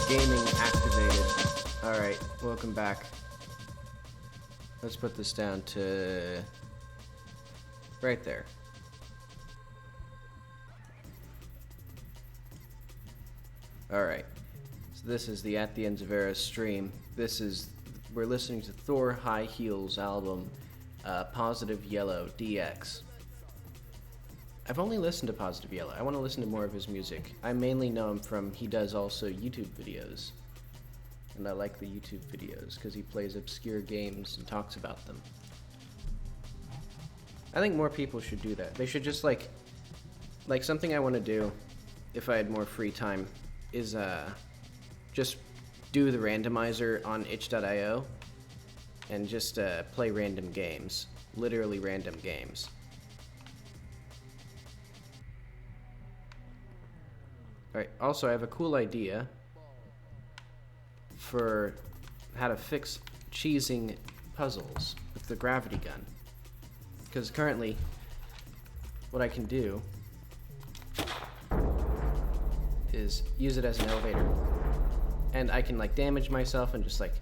Gaming activated. Alright, welcome back. Let's put this down to right there. Alright, so this is the At the Ends of Era stream. We're listening to Thor High Heels album, Positive Yellow DX. I've only listened to Positive Yellow. I want to listen to more of his music. I mainly know him from, he does also YouTube videos. And I like the YouTube videos because he plays obscure games and talks about them. I think more people should do that. They should just like something I want to do if I had more free time is just do the randomizer on itch.io and just play random games. Literally random games. Alright, also I have a cool idea for how to fix cheesing puzzles with the gravity gun. Because currently, what I can do is use it as an elevator. And I can like damage myself and just like,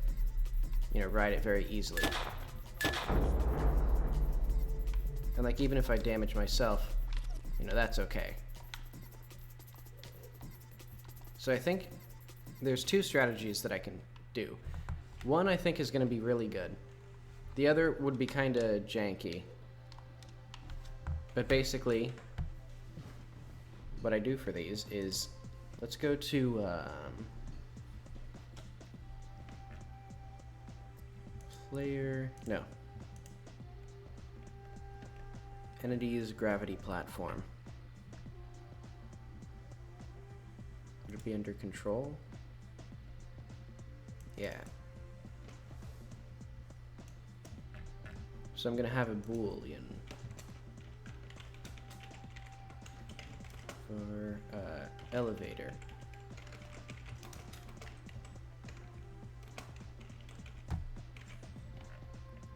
you know, ride it very easily. And like even if I damage myself, you know, that's okay. So I think there's two strategies that I can do. One I think is going to be really good. The other would be kind of janky. But basically, what I do for these is, let's go to Entities Gravity Platform. Would it be under control? Yeah. So I'm gonna have a boolean for elevator.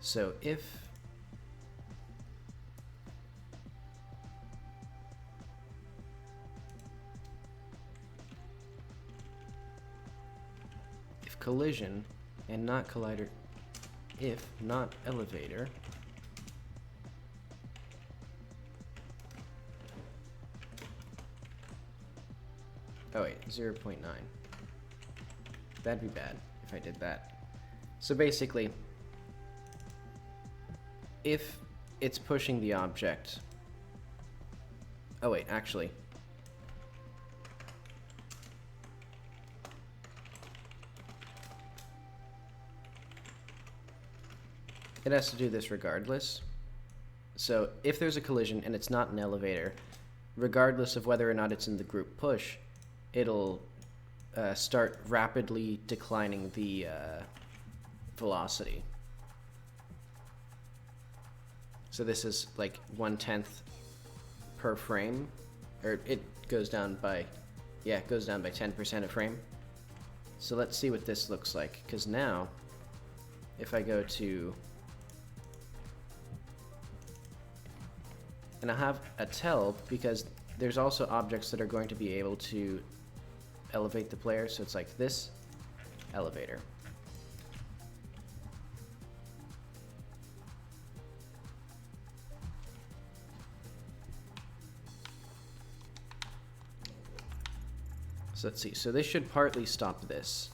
So if collision and not collider, if not elevator, oh wait, 0.9. That'd be bad if I did that. So basically, if it's pushing the object, oh wait, actually, it has to do this regardless. So if there's a collision and it's not an elevator, regardless of whether or not it's in the group push, it'll start rapidly declining the velocity. So this is like 1/10 per frame, or it goes down by, yeah, it goes down by 10% a frame. So let's see what this looks like, because now, if I go to, and I have a tell, because there's also objects that are going to be able to elevate the player, so it's like this elevator. So let's see, so this should partly stop this,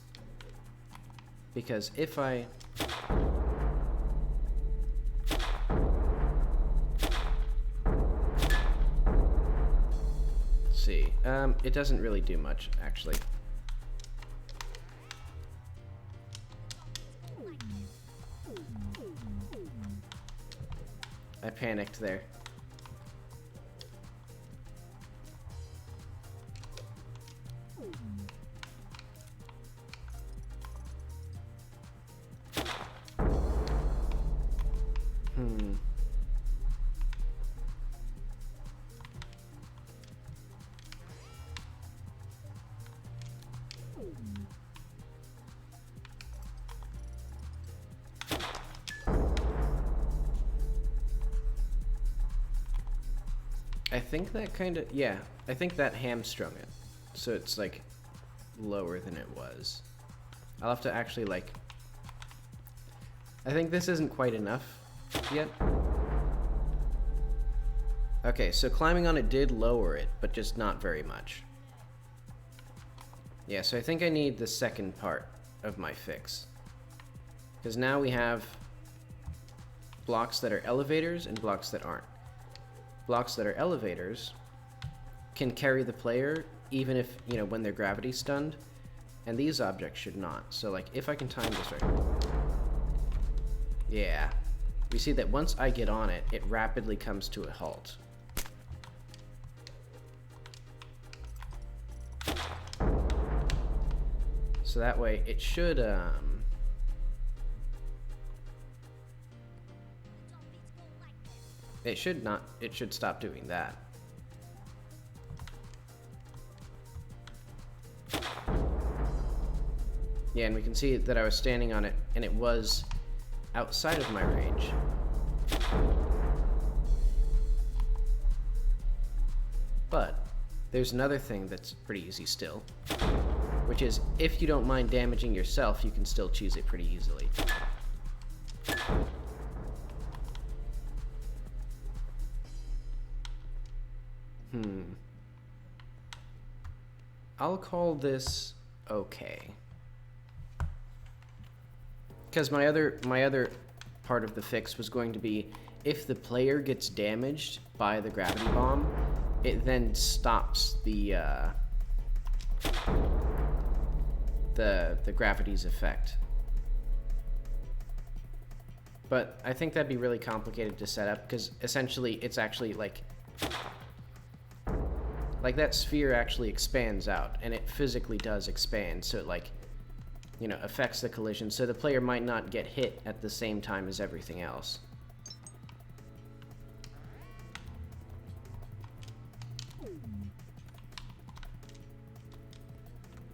because if I it doesn't really do much, actually. I panicked there. I think that kind of, yeah, I think that hamstrung it. So it's like, lower than it was. I'll have to actually, like... I think this isn't quite enough yet. Okay, so climbing on it did lower it, but just not very much. Yeah, so I think I need the second part of my fix. Because now we have blocks that are elevators and blocks that aren't. Blocks that are elevators can carry the player even if, you know, when they're gravity stunned, and these objects should not. So, like, if I can time this right. Yeah. We see that once I get on it, it rapidly comes to a halt. So that way it should, it should stop doing that. Yeah, and we can see that I was standing on it, and it was outside of my range. But there's another thing that's pretty easy still, which is if you don't mind damaging yourself, you can still choose it pretty easily. I'll call this okay. Because my other part of the fix was going to be if the player gets damaged by the gravity bomb, it then stops the gravity's effect. But I think that'd be really complicated to set up because essentially it's actually like that sphere actually expands out, and it physically does expand, so it, like, you know, affects the collision, so the player might not get hit at the same time as everything else.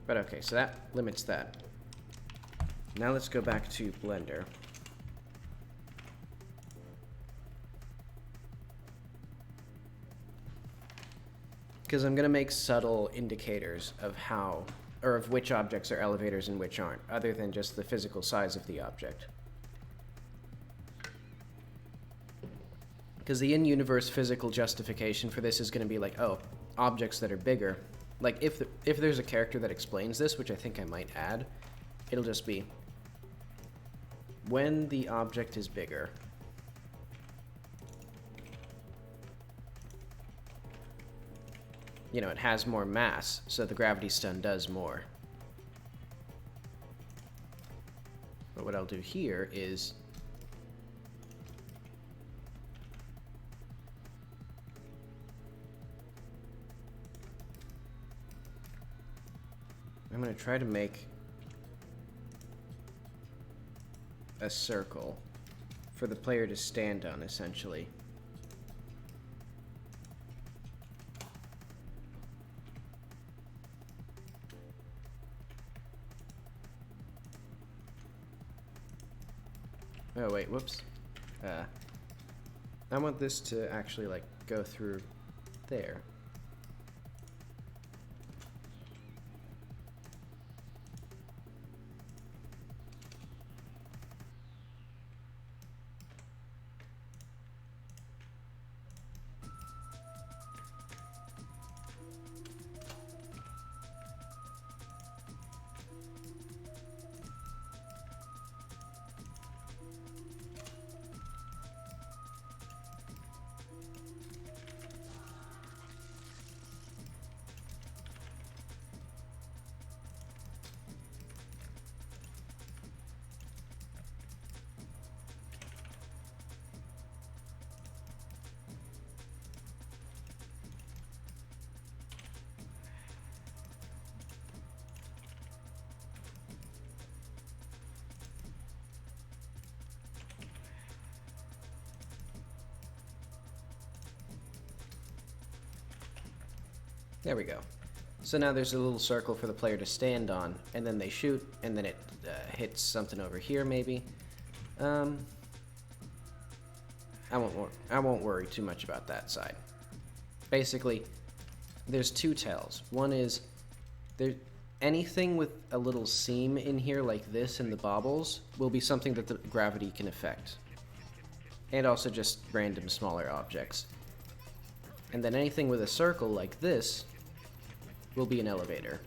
But okay, so that limits that. Now let's go back to Blender. Because I'm going to make subtle indicators of how, or of which objects are elevators and which aren't, other than just the physical size of the object. Because the in-universe physical justification for this is going to be like, oh, objects that are bigger. Like, if there's a character that explains this, which I think I might add, it'll just be, when the object is bigger, you know, it has more mass, so the gravity stun does more. But what I'll do here is I'm going to try to make a circle for the player to stand on, essentially. Oh wait, whoops. I want this to actually, like, go through there. There we go. So now there's a little circle for the player to stand on, and then they shoot, and then it hits something over here, maybe. I won't worry too much about that side. Basically, there's two tells. One is anything with a little seam in here like this in the baubles will be something that the gravity can affect. And also just random smaller objects. And then anything with a circle like this will be an elevator.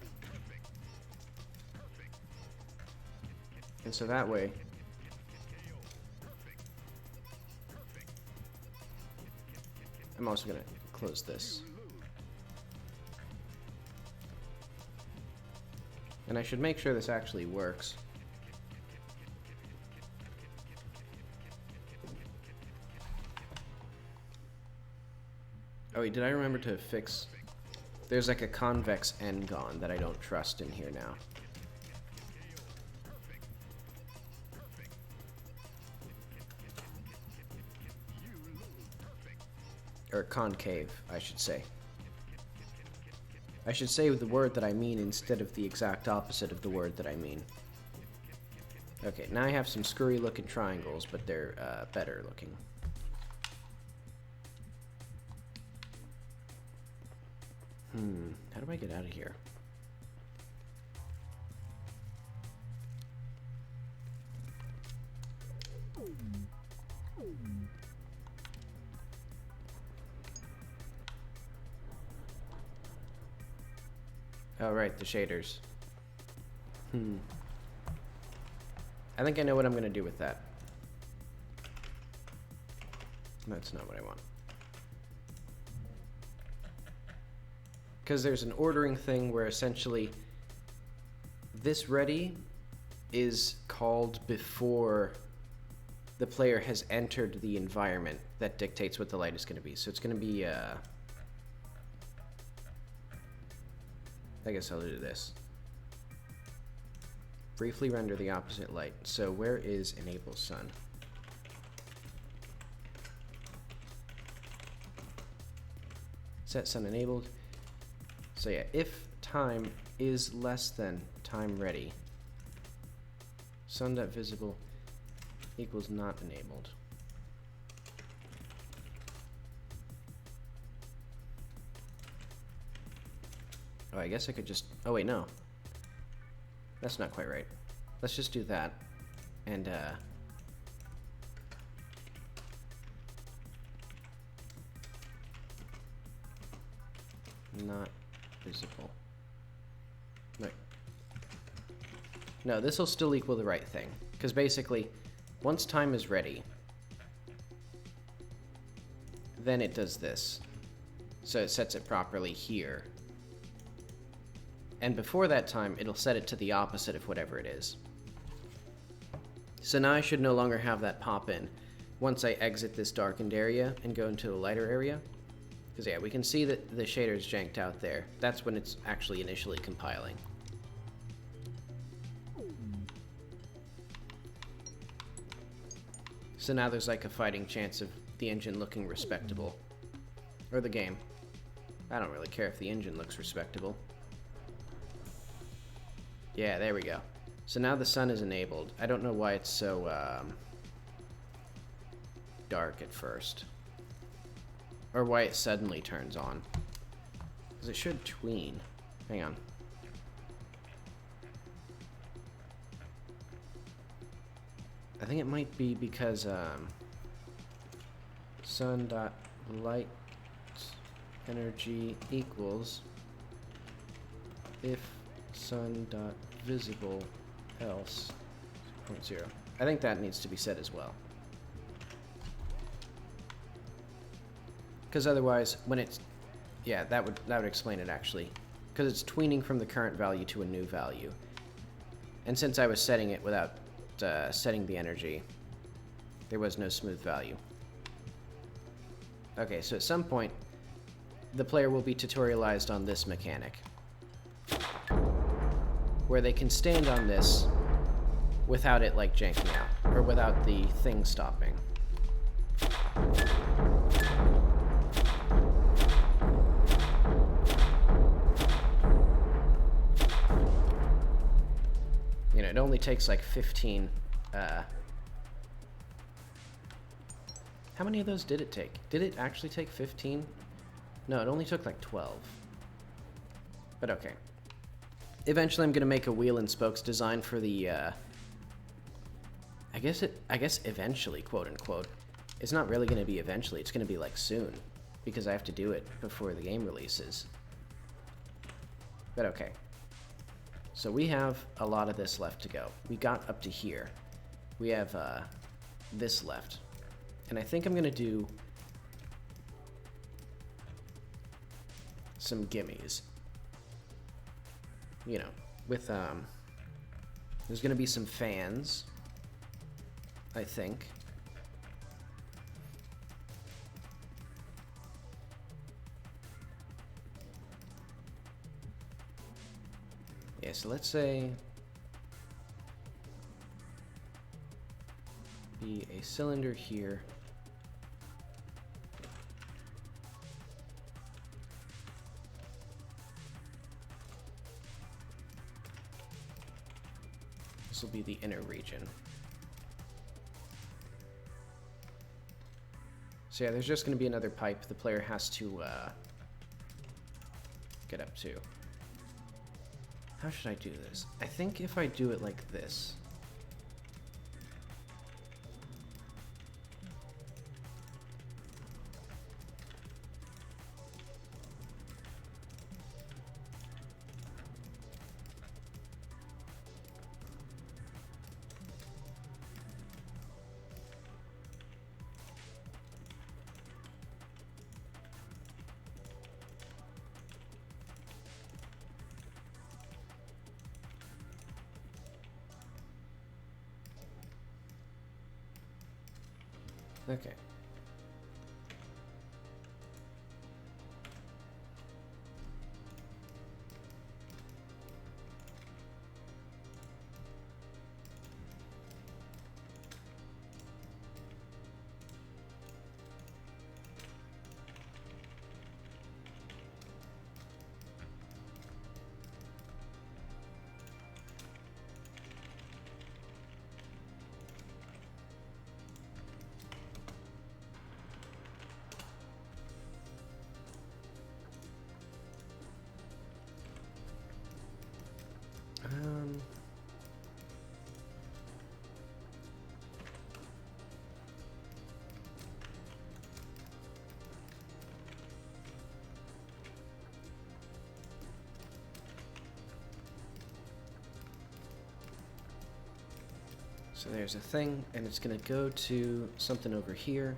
And so that way, I'm also going to close this. And I should make sure this actually works. Oh wait, did I remember to fix... There's like a convex n-gon that I don't trust in here now. Or concave, I should say. I should say the word that I mean instead of the exact opposite of the word that I mean. Okay, now I have some screwy looking triangles, but they're better looking. How do I get out of here? Oh, right, the shaders. I think I know what I'm gonna do with that. That's not what I want. Because there's an ordering thing where essentially this ready is called before the player has entered the environment that dictates what the light is going to be. So it's going to be, I guess I'll do this. Briefly render the opposite light. So where is enable sun? Set sun enabled. So yeah, if time is less than time ready, sun.visible equals not enabled. Oh, I guess I could just, oh wait, no. That's not quite right. Let's just do that. And, not visible. Right. No, this will still equal the right thing. Because basically, once time is ready, then it does this. So it sets it properly here. And before that time, it'll set it to the opposite of whatever it is. So now I should no longer have that pop in once I exit this darkened area and go into a lighter area. Because yeah, we can see that the shader's janked out there. That's when it's actually initially compiling. So now there's like a fighting chance of the engine looking respectable. Or the game. I don't really care if the engine looks respectable. Yeah, there we go. So now the sun is enabled. I don't know why it's so dark at first. Or why it suddenly turns on. Because it should tween. Hang on. I think it might be because sun.light energy equals if sun.visible else 0.0. I think that needs to be set as well. Because otherwise, when it's... Yeah, that would explain it, actually. Because it's tweening from the current value to a new value. And since I was setting it without setting the energy, there was no smooth value. Okay, so at some point, the player will be tutorialized on this mechanic. Where they can stand on this without it, like, janking out. Or without the thing stopping. You know, it only takes like 15, how many of those did it take? Did it actually take 15? No, it only took like 12. But okay. Eventually I'm going to make a wheel and spokes design for the, I guess eventually, quote unquote. It's not really going to be eventually, it's going to be like soon, because I have to do it before the game releases. But okay. So we have a lot of this left to go. We got up to here. We have this left. And I think I'm going to do some gimmies. You know, with, there's going to be some fans, I think. Yeah, so let's say be a cylinder here. This will be the inner region. So yeah, there's just going to be another pipe the player has to get up to. How should I do this? I think if I do it like this. Okay. So there's a thing, and it's going to go to something over here.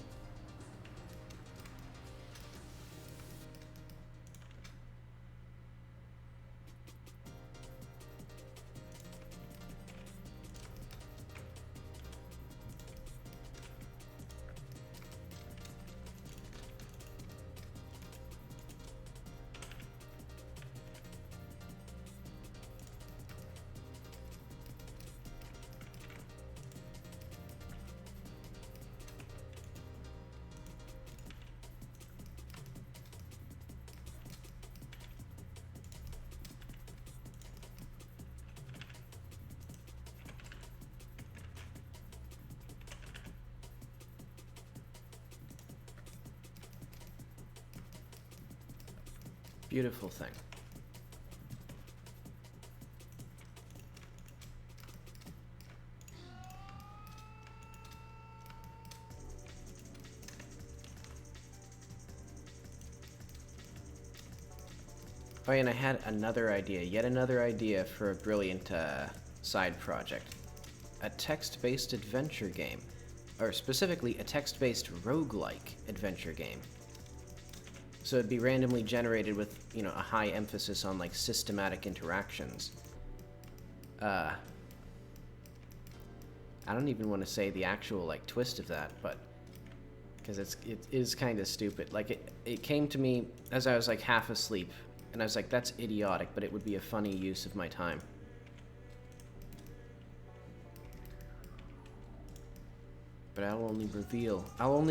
Beautiful thing. Oh, and I had another idea, yet another idea for a brilliant side project. A text-based adventure game, or specifically a text-based roguelike adventure game. So it'd be randomly generated with, you know, a high emphasis on, like, systematic interactions. I don't even want to say the actual, like, twist of that, but... because it is kind of stupid. Like, it came to me as I was, like, half asleep, and I was like, that's idiotic, but it would be a funny use of my time. But I'll only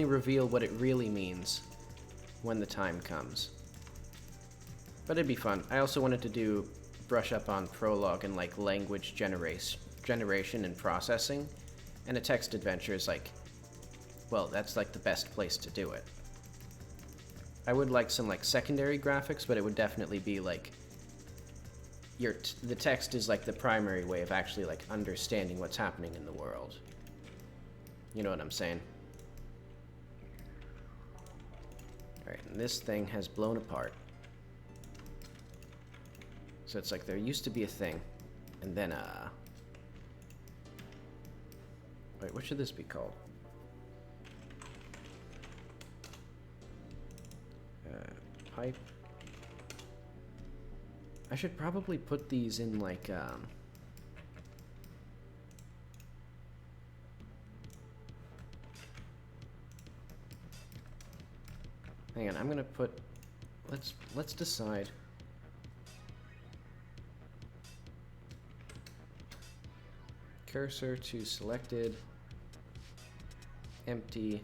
reveal what it really means when the time comes. But it'd be fun. I also wanted to brush up on prologue and like language generation and processing, and a text adventure is like, well, that's like the best place to do it. I would like some like secondary graphics, but it would definitely be like the text is like the primary way of actually like understanding what's happening in the world. You know what I'm saying? Alright, and this thing has blown apart. So it's like there used to be a thing, and then, wait, what should this be called? Pipe. I should probably put these in, like, hang on, I'm gonna put, let's decide. Cursor to selected, empty,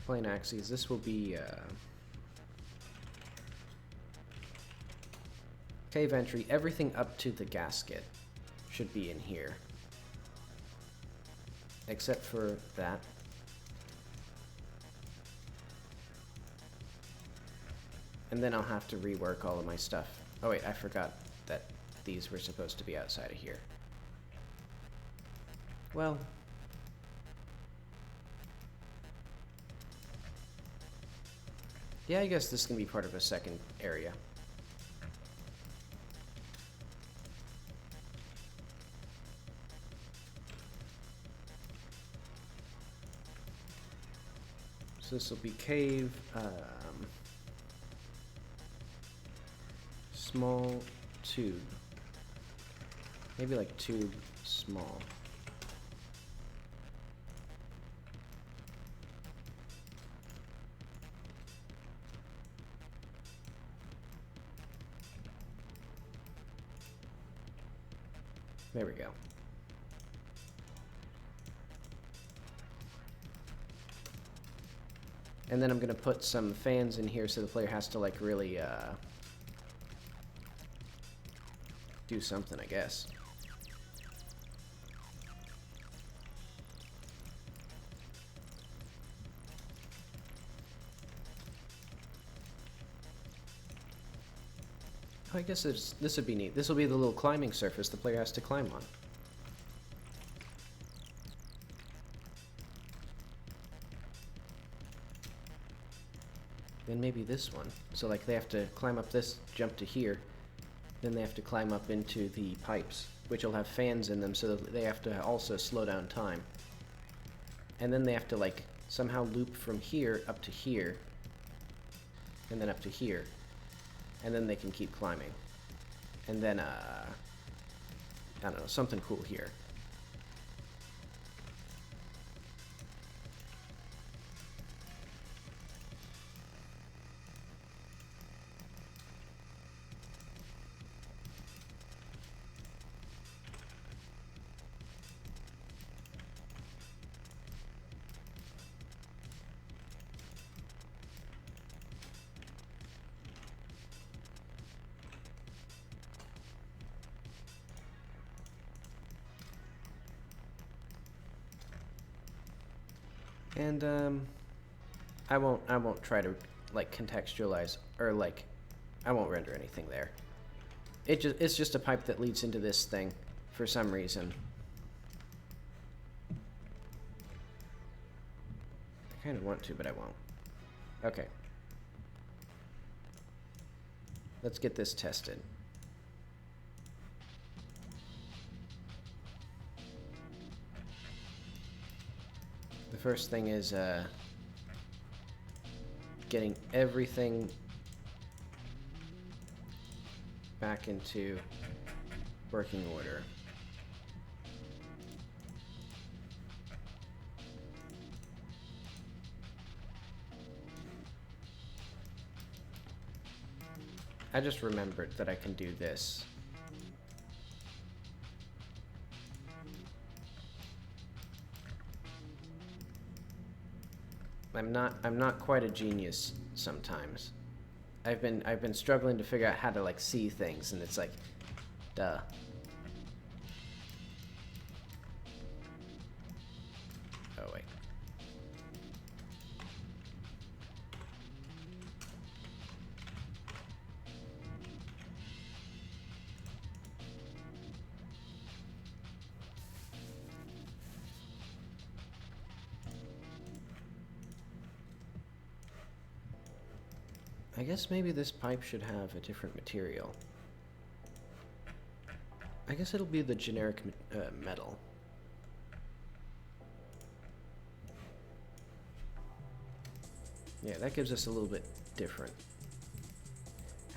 plane axes. This will be cave entry. Everything up to the gasket should be in here, except for that. And then I'll have to rework all of my stuff. Oh wait, I forgot that these were supposed to be outside of here. Well, yeah, I guess this can be part of a second area. So this will be cave, small tube. Maybe like tube small. There we go. And then I'm gonna put some fans in here so the player has to like really do something, I guess. Oh, I guess this would be neat. This will be the little climbing surface the player has to climb on. Then maybe this one. So like they have to climb up this, jump to here, then they have to climb up into the pipes, which will have fans in them, so that they have to also slow down time. And then they have to like somehow loop from here up to here, and then up to here. And then they can keep climbing. And then, I don't know, something cool here. And I won't try to like contextualize or like I won't render anything there. It's just a pipe that leads into this thing for some reason. I kind of want to, but I won't. Okay. Let's get this tested. The first thing is getting everything back into working order. I just remembered that I can do this. I'm not quite a genius sometimes. I've been struggling to figure out how to like see things, and it's like, duh. Oh wait. I guess maybe this pipe should have a different material. I guess it'll be the generic metal. Yeah, that gives us a little bit different.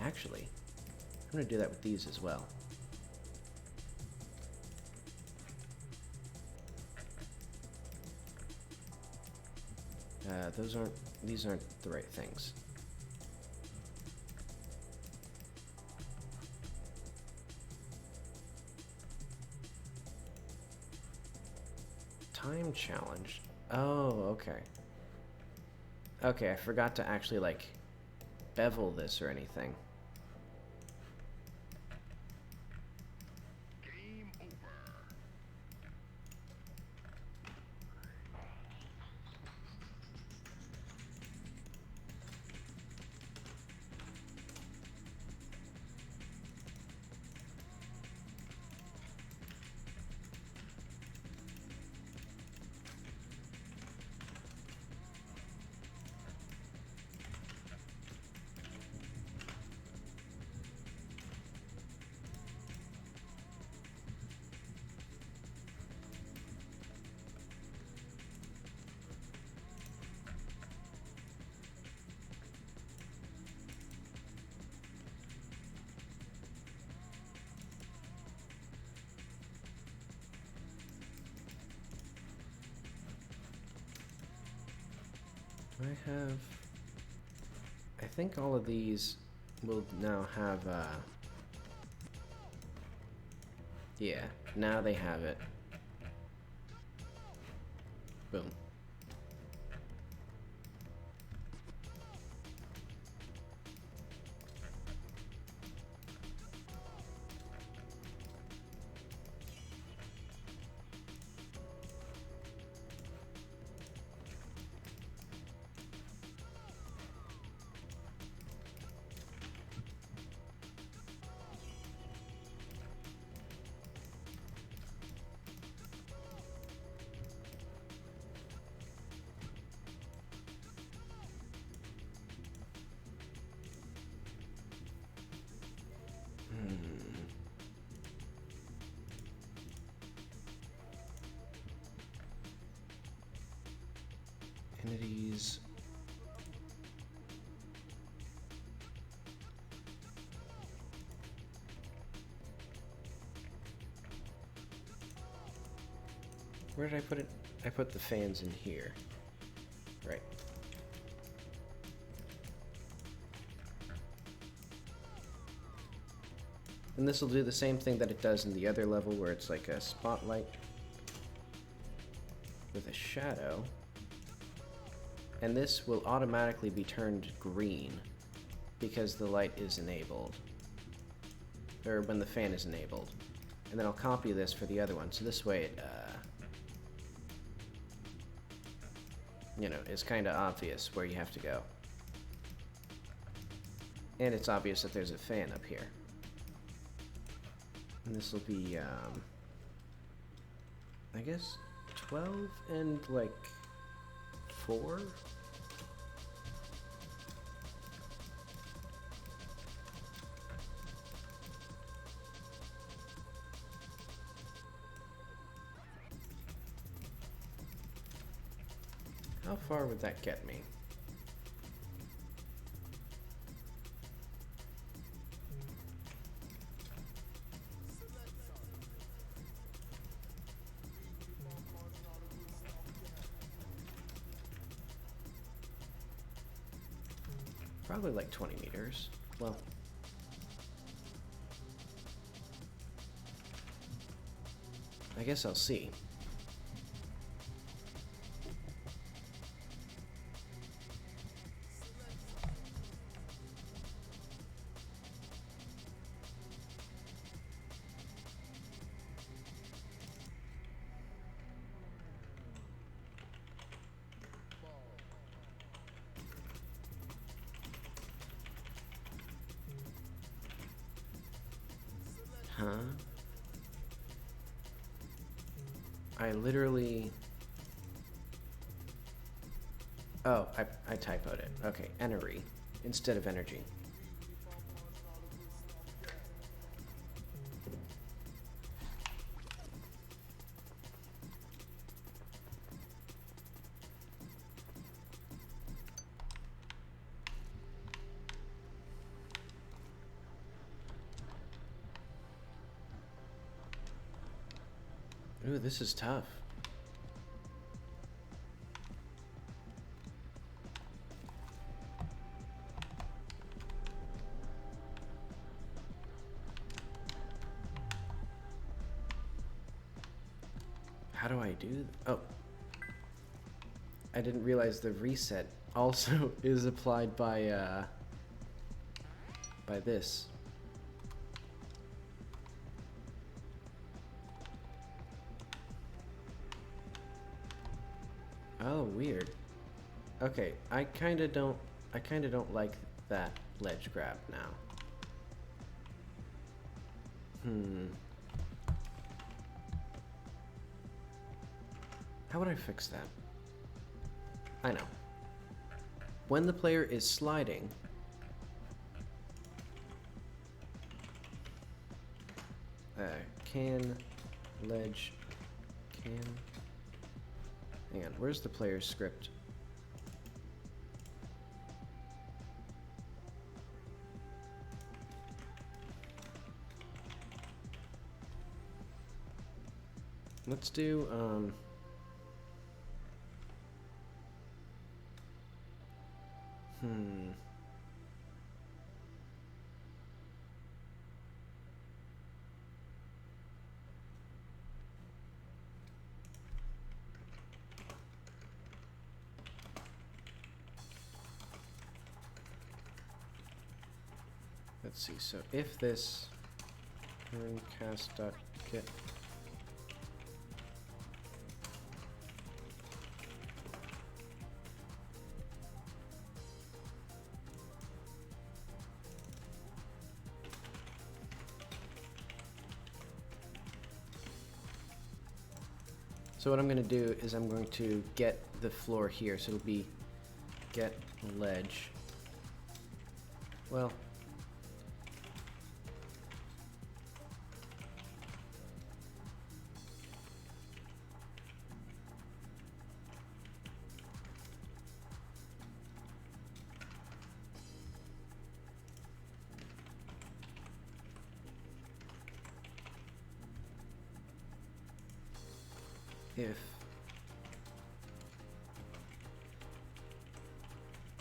Actually, I'm going to do that with these as well. These aren't the right things. Time challenge. Oh, okay. Okay, I forgot to actually, like, bevel this or anything. Game over. I think all of these will now have, yeah, now they have it. Boom. Entities. Where did I put it? I put the fans in here. Right. And this will do the same thing that it does in the other level where it's like a spotlight with a shadow. And this will automatically be turned green because the light is enabled. Or when the fan is enabled. And then I'll copy this for the other one. So this way it, you know, it's kind of obvious where you have to go. And it's obvious that there's a fan up here. And this will be, I guess 12 and like 4? How far would that get me? Probably like 20 meters. Well, I guess I'll see. Huh? I literally... Oh, I typoed it. Okay, Enery. instead of energy. Ooh, this is tough. How do I do? Oh. I didn't realize the reset also is applied by this. Oh, weird. Okay, I kinda don't like that ledge grab now. How would I fix that? I know. When the player is sliding, can ledge can. Hang on, where's the player's script? Let's do let's see, so if this cast.get so what I'm going to do is I'm going to get the floor here, so it'll be get ledge. Well,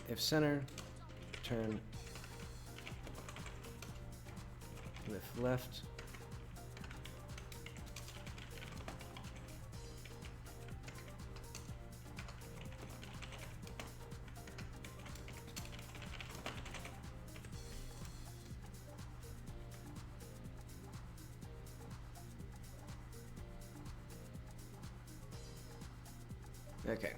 if center, turn, lift left, okay.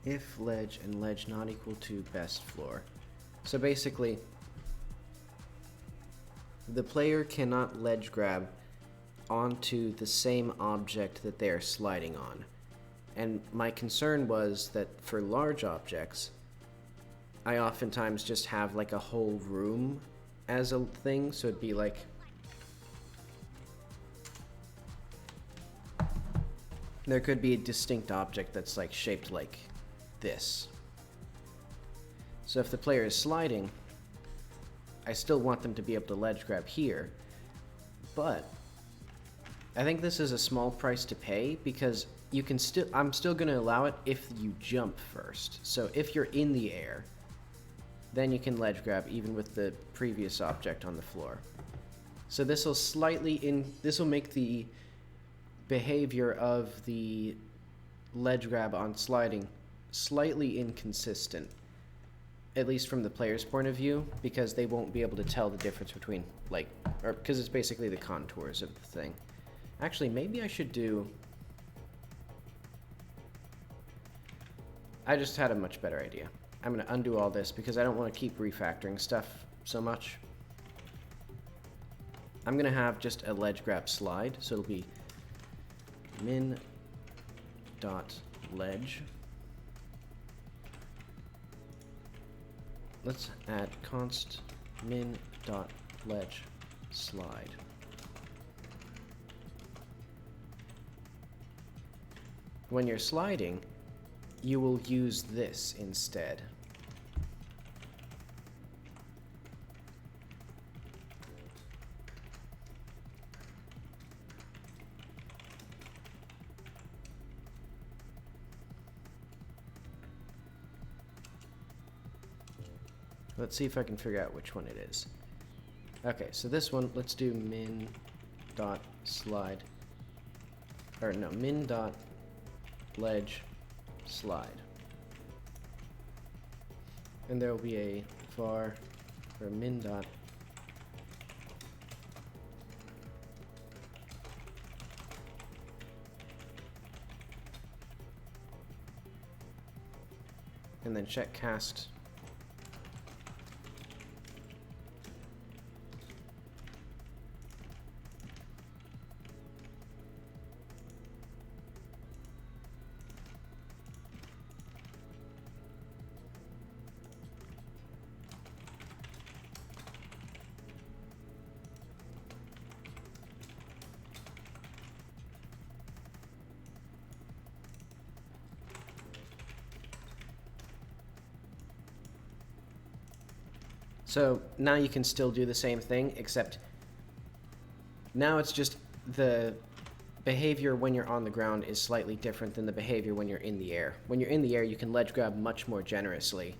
If ledge and ledge not equal to best floor. So basically, the player cannot ledge grab onto the same object that they are sliding on. And my concern was that for large objects, I oftentimes just have like a whole room as a thing, so it'd be like there could be a distinct object that's like shaped like this. So if the player is sliding, I still want them to be able to ledge grab here, but I think this is a small price to pay because you can still, I'm still going to allow it if you jump first. So if you're in the air, then you can ledge grab even with the previous object on the floor. So this will make the behavior of the ledge grab on sliding slightly inconsistent, at least from the player's point of view, because they won't be able to tell the difference between, like, or because it's basically the contours of the thing. Actually, maybe I should do... I just had a much better idea. I'm going to undo all this because I don't want to keep refactoring stuff so much. I'm going to have just a ledge grab slide, so it'll be min dot ledge. Let's add const min dot ledge slide. When you're sliding, you will use this instead. Let's see if I can figure out which one it is. Okay, so this one, let's do min dot slide, or no, min dot ledge slide. And there will be a var for min dot and then check cast. So now you can still do the same thing, except now it's just the behavior when you're on the ground is slightly different than the behavior when you're in the air. When you're in the air, you can ledge grab much more generously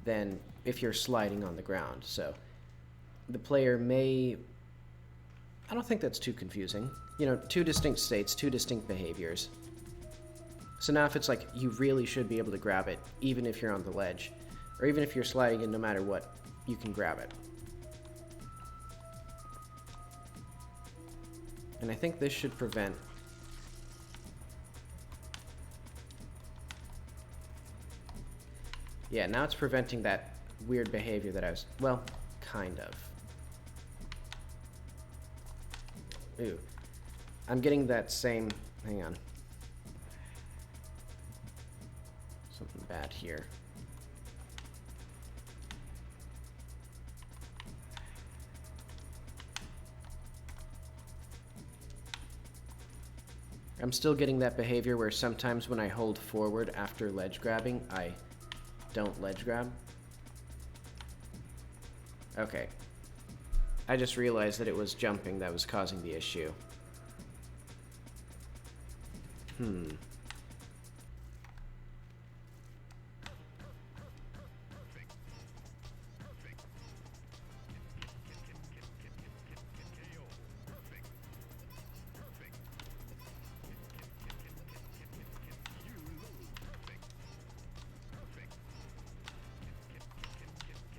than if you're sliding on the ground. So the player may... I don't think that's too confusing. You know, two distinct states, two distinct behaviors. So now if it's like you really should be able to grab it, even if you're on the ledge, or even if you're sliding in no matter what, you can grab it. And I think this should prevent... Yeah, now it's preventing that weird behavior that I was... Well, kind of. Ooh. I'm getting that same... Hang on. Something bad here. I'm still getting that behavior where sometimes when I hold forward after ledge grabbing, I don't ledge grab. Okay. I just realized that it was jumping that was causing the issue.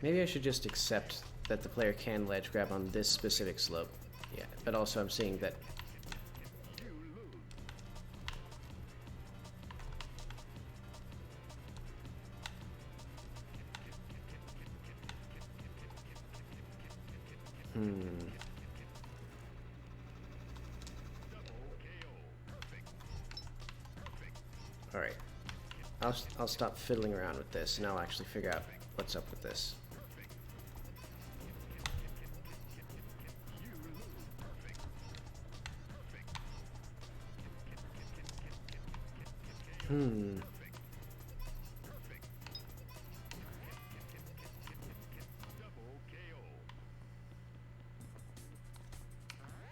Maybe I should just accept that the player can ledge grab on this specific slope. Yeah, but also I'm seeing that... Alright. I'll stop fiddling around with this and I'll actually figure out what's up with this.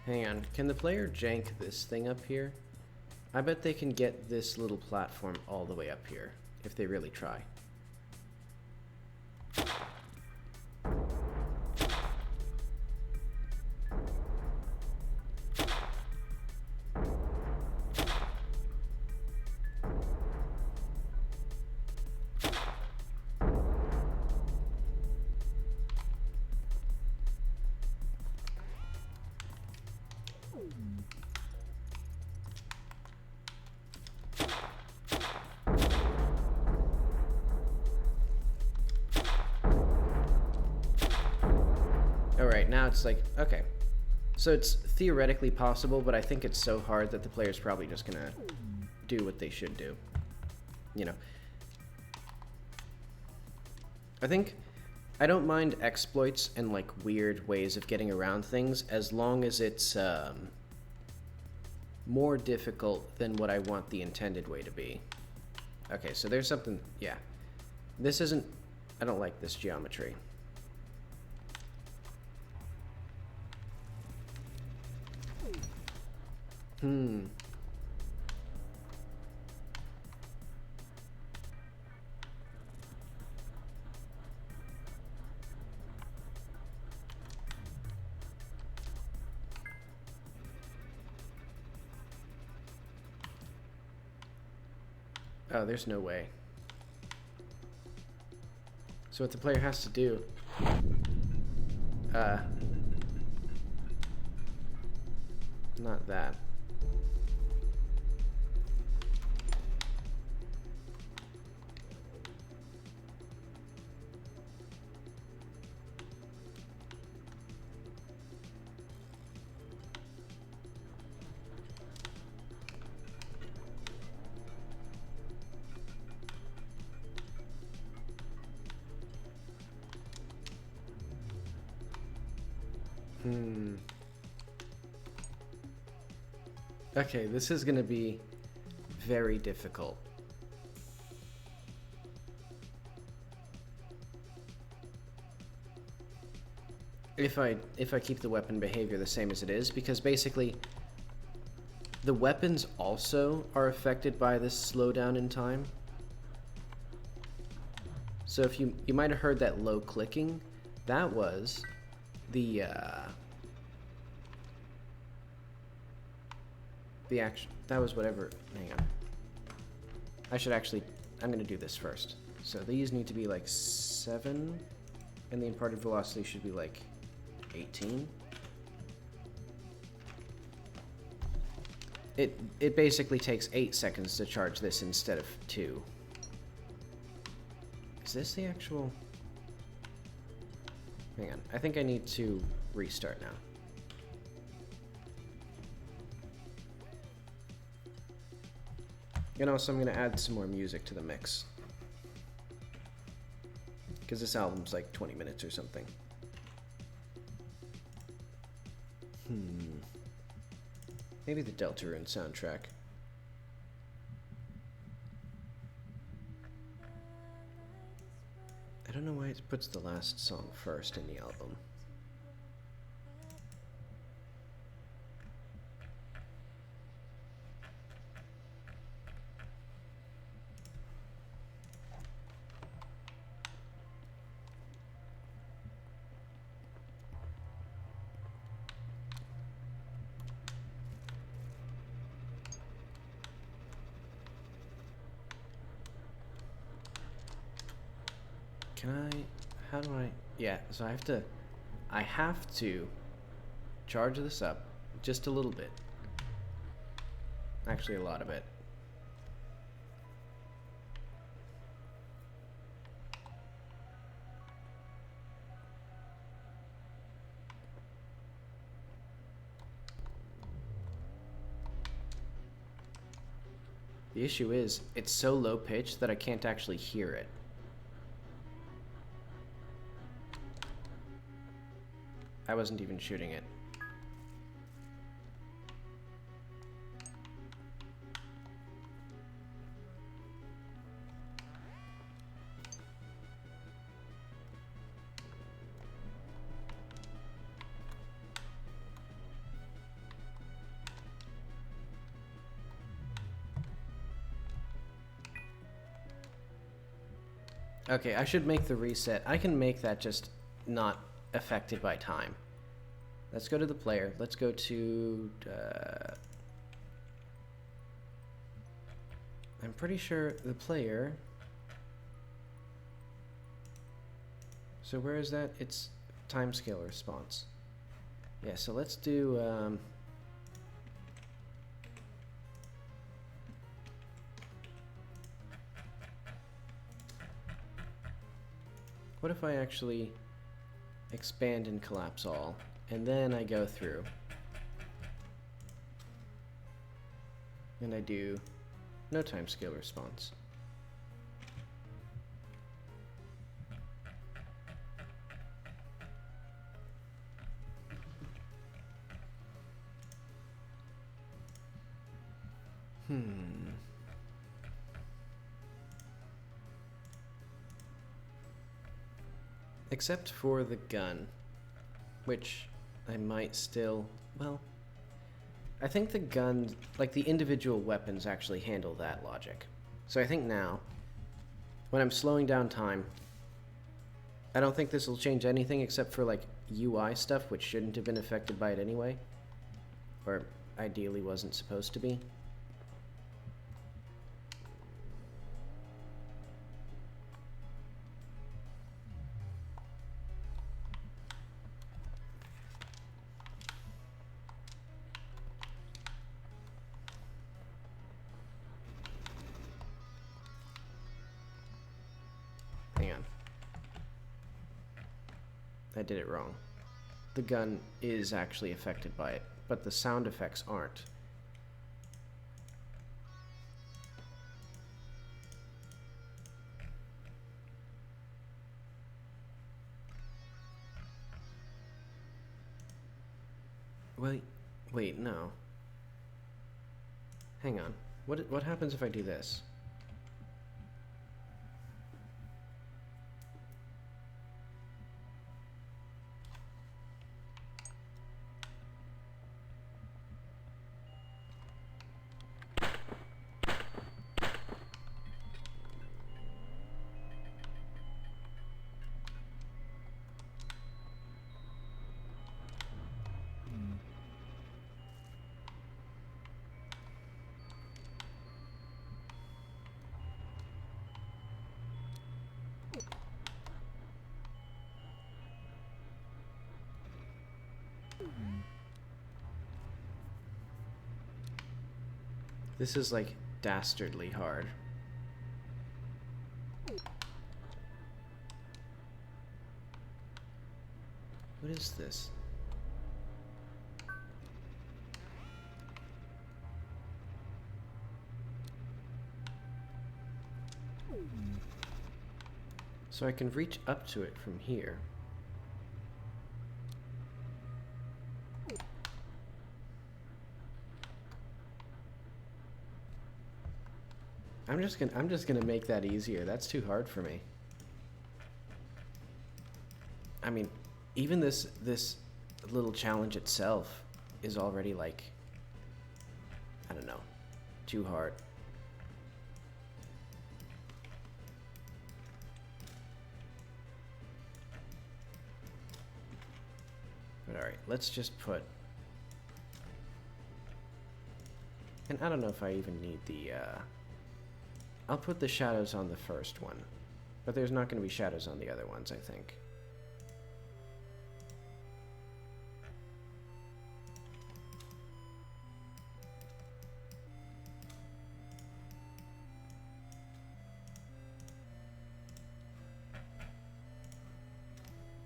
Hang on, can the player jank this thing up here? I bet they can get this little platform all the way up here, if they really try. Alright, now it's like, okay. So it's theoretically possible, but I think it's so hard that the player's probably just gonna do what they should do. You know. I don't mind exploits and like weird ways of getting around things as long as it's more difficult than what I want the intended way to be. Okay, so there's something, yeah. This isn't, I don't like this geometry. Oh, there's no way. So what the player has to do... not that. Okay, this is gonna be very difficult. If I keep the weapon behavior the same as it is, because basically the weapons also are affected by this slowdown in time. So if you might have heard that low clicking, that was the action, that was whatever, hang on. I'm gonna do this first. So these need to be like 7, and the imparted velocity should be like 18. It basically takes 8 seconds to charge this instead of 2. Is this the actual... Hang on, I think I need to restart now. And also I'm going to add some more music to the mix. Because this album's like 20 minutes or something. Maybe the Deltarune soundtrack. I don't know why it puts the last song first in the album. How do I, yeah, so I have to charge this up just a little bit. Actually, a lot of it. The issue is, it's so low pitched that I can't actually hear it. I wasn't even shooting it. Okay, I should make the reset. I can make that just not affected by time. Let's go to the player. Let's go to... I'm pretty sure the player... So where is that? It's timescale response. Yeah, so let's do... What if I actually expand and collapse all, and then I go through. And I do no timescale response. Except for the gun, which I might still, well, I think the gun, like the individual weapons actually handle that logic. So I think now, when I'm slowing down time, I don't think this will change anything except for like UI stuff, which shouldn't have been affected by it anyway, or ideally wasn't supposed to be. Hang on. I did it wrong. The gun is actually affected by it, but the sound effects aren't. Wait, no. Hang on. What happens if I do this? This is like dastardly hard. What is this? So I can reach up to it from here. I'm just gonna make that easier. That's too hard for me. I mean, even this little challenge itself is already like, I don't know, too hard. But all right, let's just put. And I don't know if I even need the. I'll put the shadows on the first one, but there's not going to be shadows on the other ones, I think.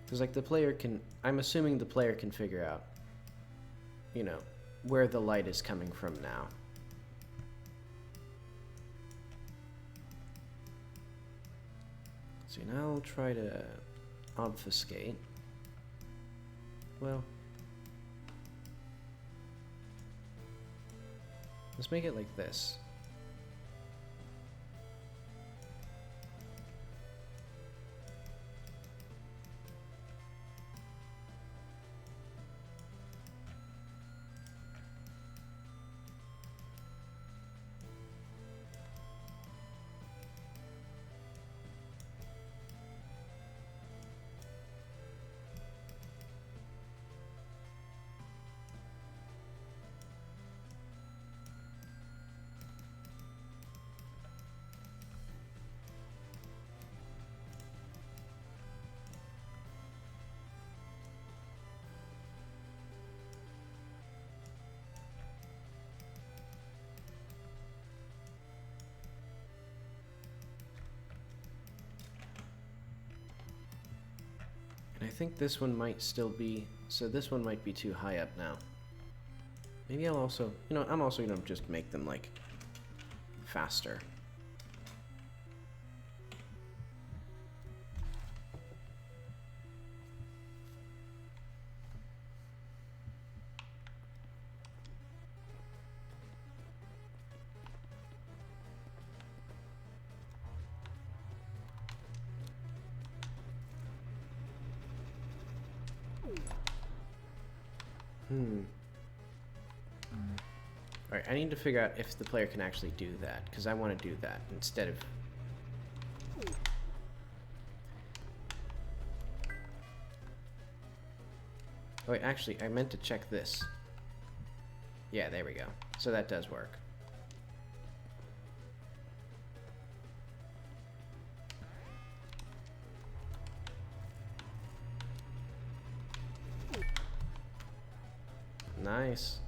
Because like the player can, I'm assuming the player can figure out, you know, where the light is coming from now. So now I'll try to obfuscate. Well, let's make it like this. I think this one might still be, so this one might be too high up now. Maybe I'll also, you know, I'm also gonna just make them like faster. Alright, I need to figure out if the player can actually do that, because I want to do that instead of... Oh wait, actually, I meant to check this. Yeah, there we go. So that does work. Nice.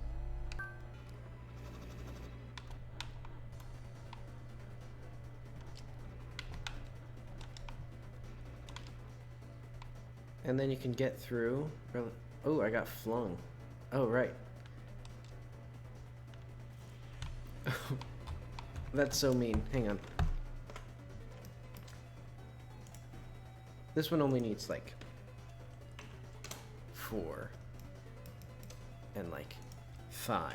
And then you can get through. Oh, I got flung. Oh, right. That's so mean. Hang on. This one only needs like 4 and like 5.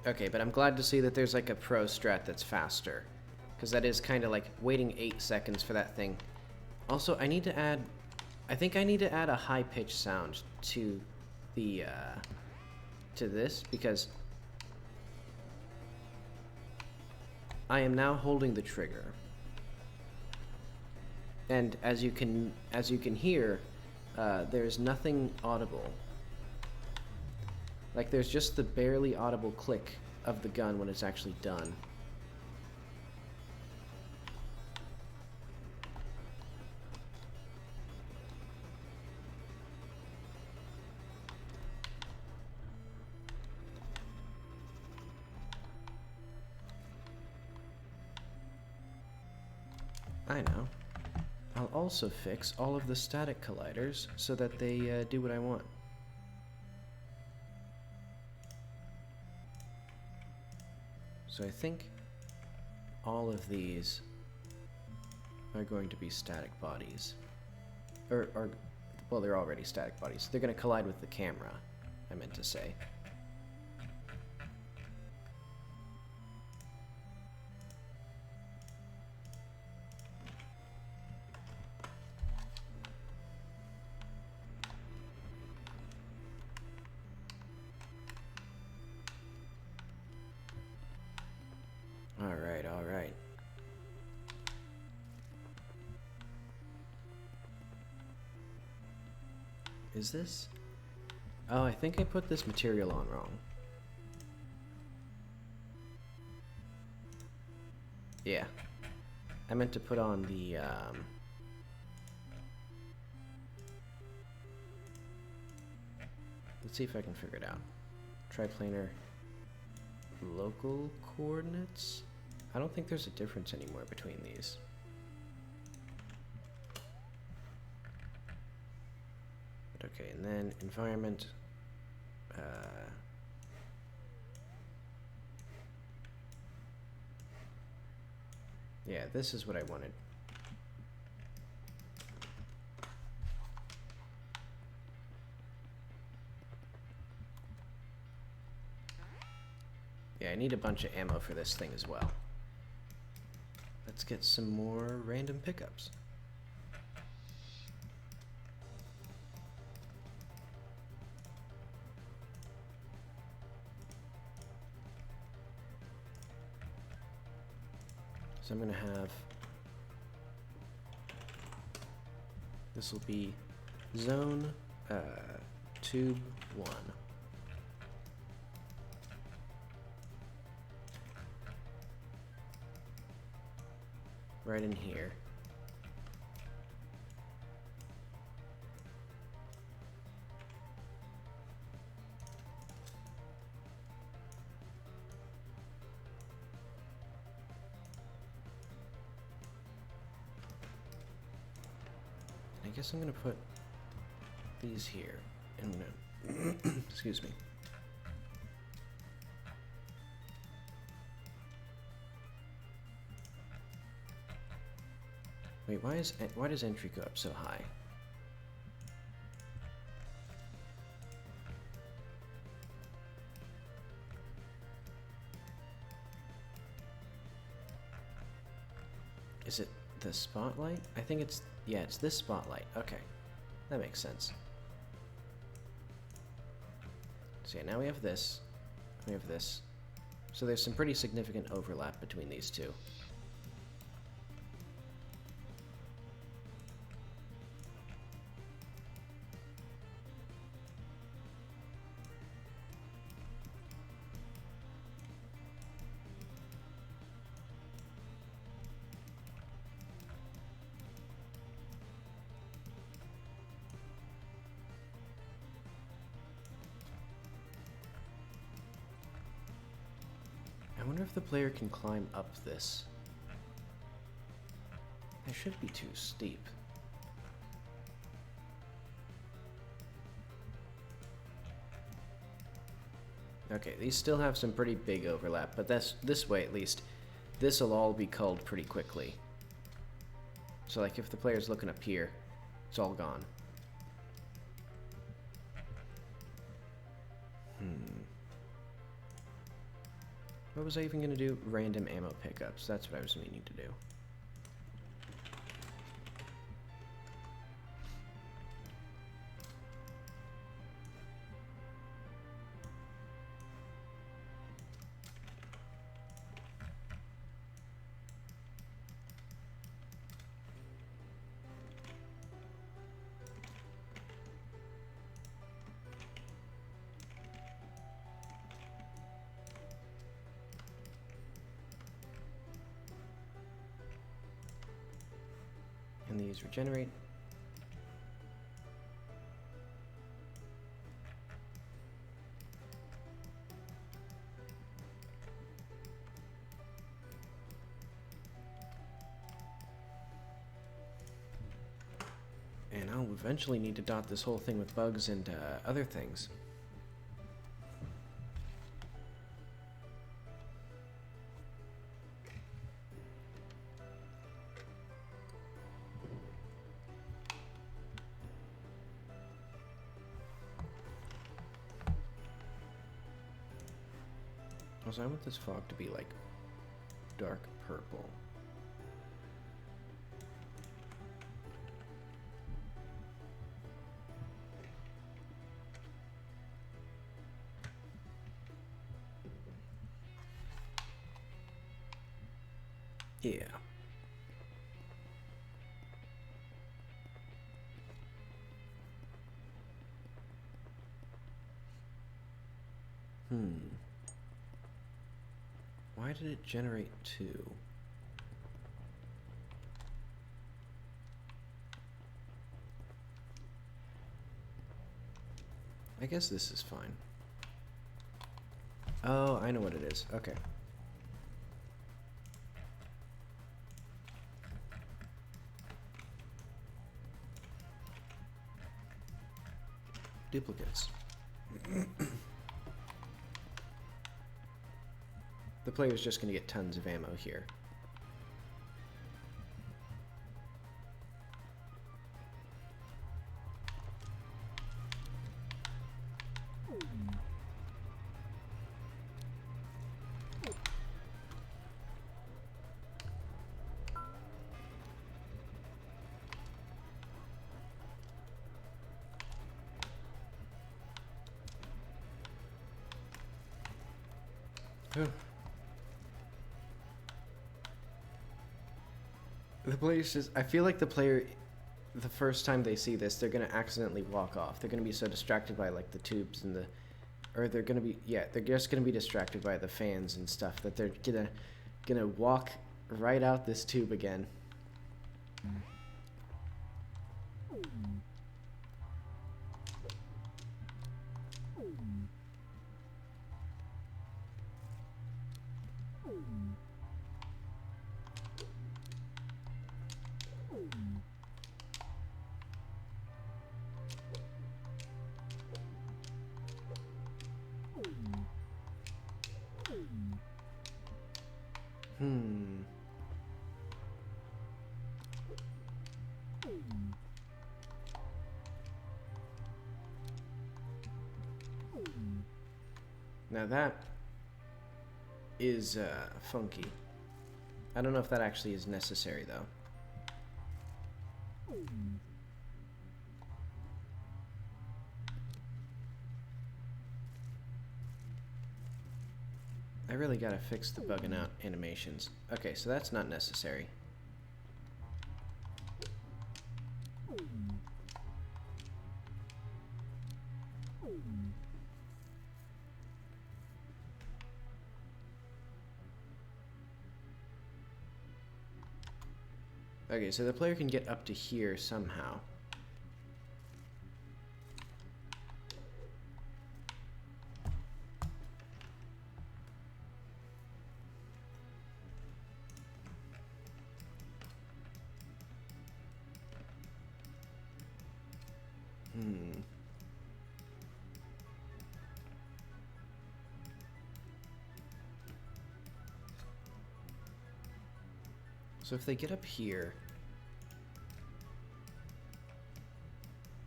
Okay, but I'm glad to see that there's like a pro strat that's faster, because that is kind of like waiting 8 seconds for that thing. Also, I need to add, I think I need to add a high-pitched sound to the, to this, because I am now holding the trigger. And as you can hear, there's nothing audible. Like there's just the barely audible click of the gun when it's actually done. I know. I'll also fix all of the static colliders so that they do what I want. So I think all of these are going to be static bodies. Or well, they're already static bodies. They're going to collide with the camera, I meant to say. All right. Is this? Oh, I think I put this material on wrong. Yeah. I meant to put on the, let's see if I can figure it out. Triplanar local coordinates? I don't think there's a difference anymore between these. But okay, and then environment. Yeah, this is what I wanted. Yeah, I need a bunch of ammo for this thing as well. Let's get some more random pickups. So I'm gonna have, this will be zone tube 1. Right in here. I guess I'm gonna put these here. And I'm gonna excuse me. Wait, why does entry go up so high? Is it the spotlight? I think it's, yeah, it's this spotlight. Okay, that makes sense. So yeah, now we have this, we have this. So there's some pretty significant overlap between these two. I wonder if the player can climb up this. It should be too steep. Okay, these still have some pretty big overlap, but that's this way at least. This'll all be culled pretty quickly. So like if the player's looking up here, it's all gone. What was I even going to do? Random ammo pickups. That's what I was meaning to do. And these regenerate. And I'll eventually need to dot this whole thing with bugs and other things. Also, I want this fog to be like dark purple. Yeah. Why did it generate 2? I guess this is fine. Oh, I know what it is. Okay. Duplicates. The player's just going to get tons of ammo here. The player's just, I feel like the player, the first time they see this, they're going to accidentally walk off. They're going to be so distracted by like the tubes and the, or they're going to be, yeah, they're just going to be distracted by the fans and stuff that they're gonna walk right out this tube again. Now that is funky. I don't know if that actually is necessary though. I really gotta fix the bugging out animations. Okay, so that's not necessary. Okay, so the player can get up to here somehow. So if they get up here,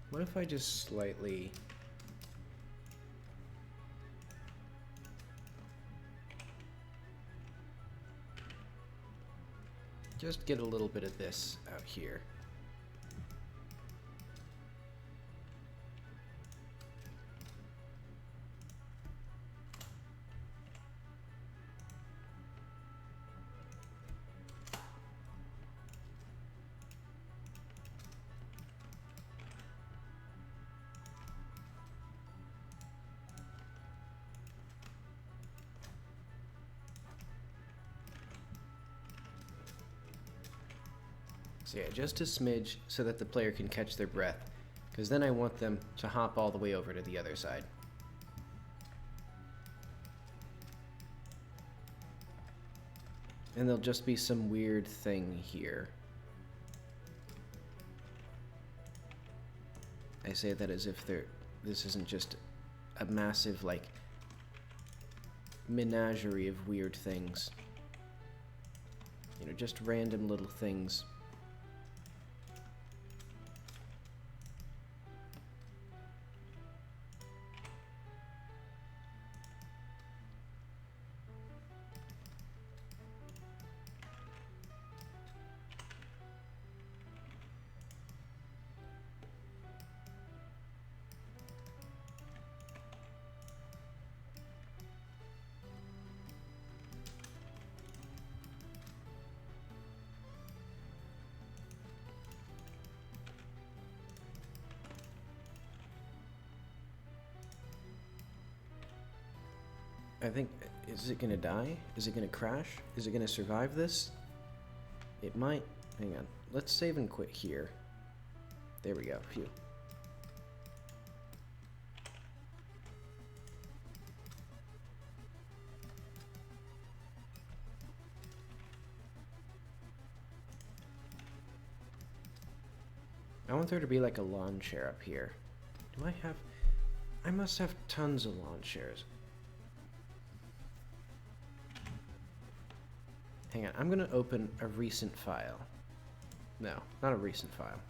what if I just slightly... just get a little bit of this out here. So yeah, just a smidge so that the player can catch their breath, because then I want them to hop all the way over to the other side. And there'll just be some weird thing here. I say that as if this isn't just a massive, like, menagerie of weird things. You know, just random little things. I think, is it gonna die? Is it gonna crash? Is it gonna survive this? It might. Hang on. Let's save and quit here. There we go. Phew. I want there to be like a lawn chair up here. Do I have... I must have tons of lawn chairs. Hang on, I'm gonna open a recent file. No, not a recent file.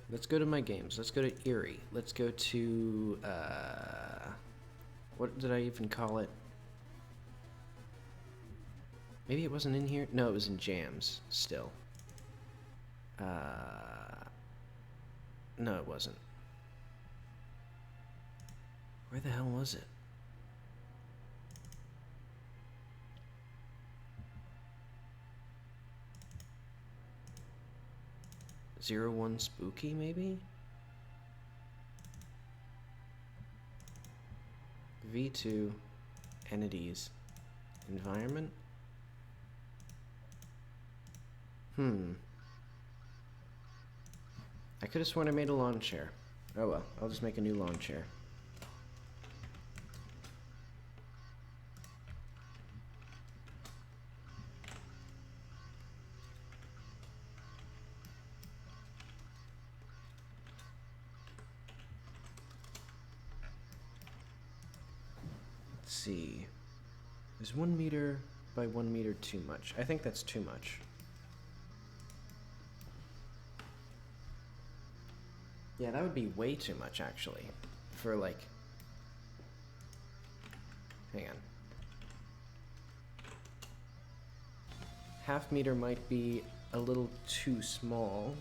Let's go to my games. Let's go to Erie. Let's go to, what did I even call it? Maybe it wasn't in here? No, it was in jams, still. No, it wasn't. Where the hell was it? 01 Spooky, maybe? V2 Entities Environment? I could have sworn I made a lawn chair. Oh well, I'll just make a new lawn chair. Let's see. Is 1 meter by 1 meter too much? I think that's too much. Yeah, that would be way too much, actually. For, like, Hang on. Half meter might be a little too small.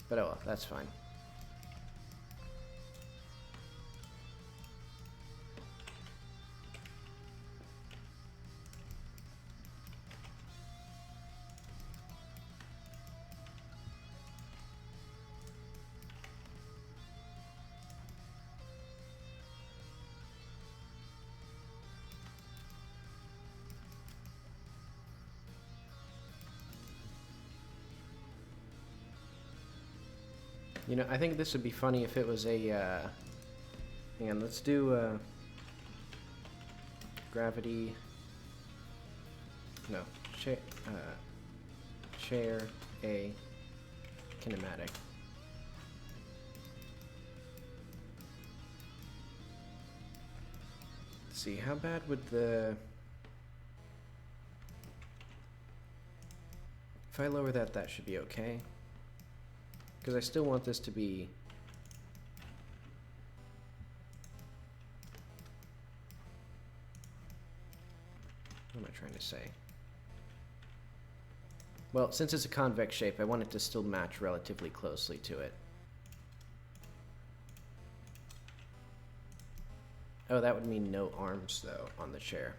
But oh well, that's fine. You know, I think this would be funny if it was a, hang on, let's do, gravity, no, chair A kinematic. Let's see, how bad would the, if I lower that, that should be okay. Because I still want this to be what am I trying to say? Well, since it's a convex shape, I want it to still match relatively closely to it. Oh, that would mean no arms, though, on the chair.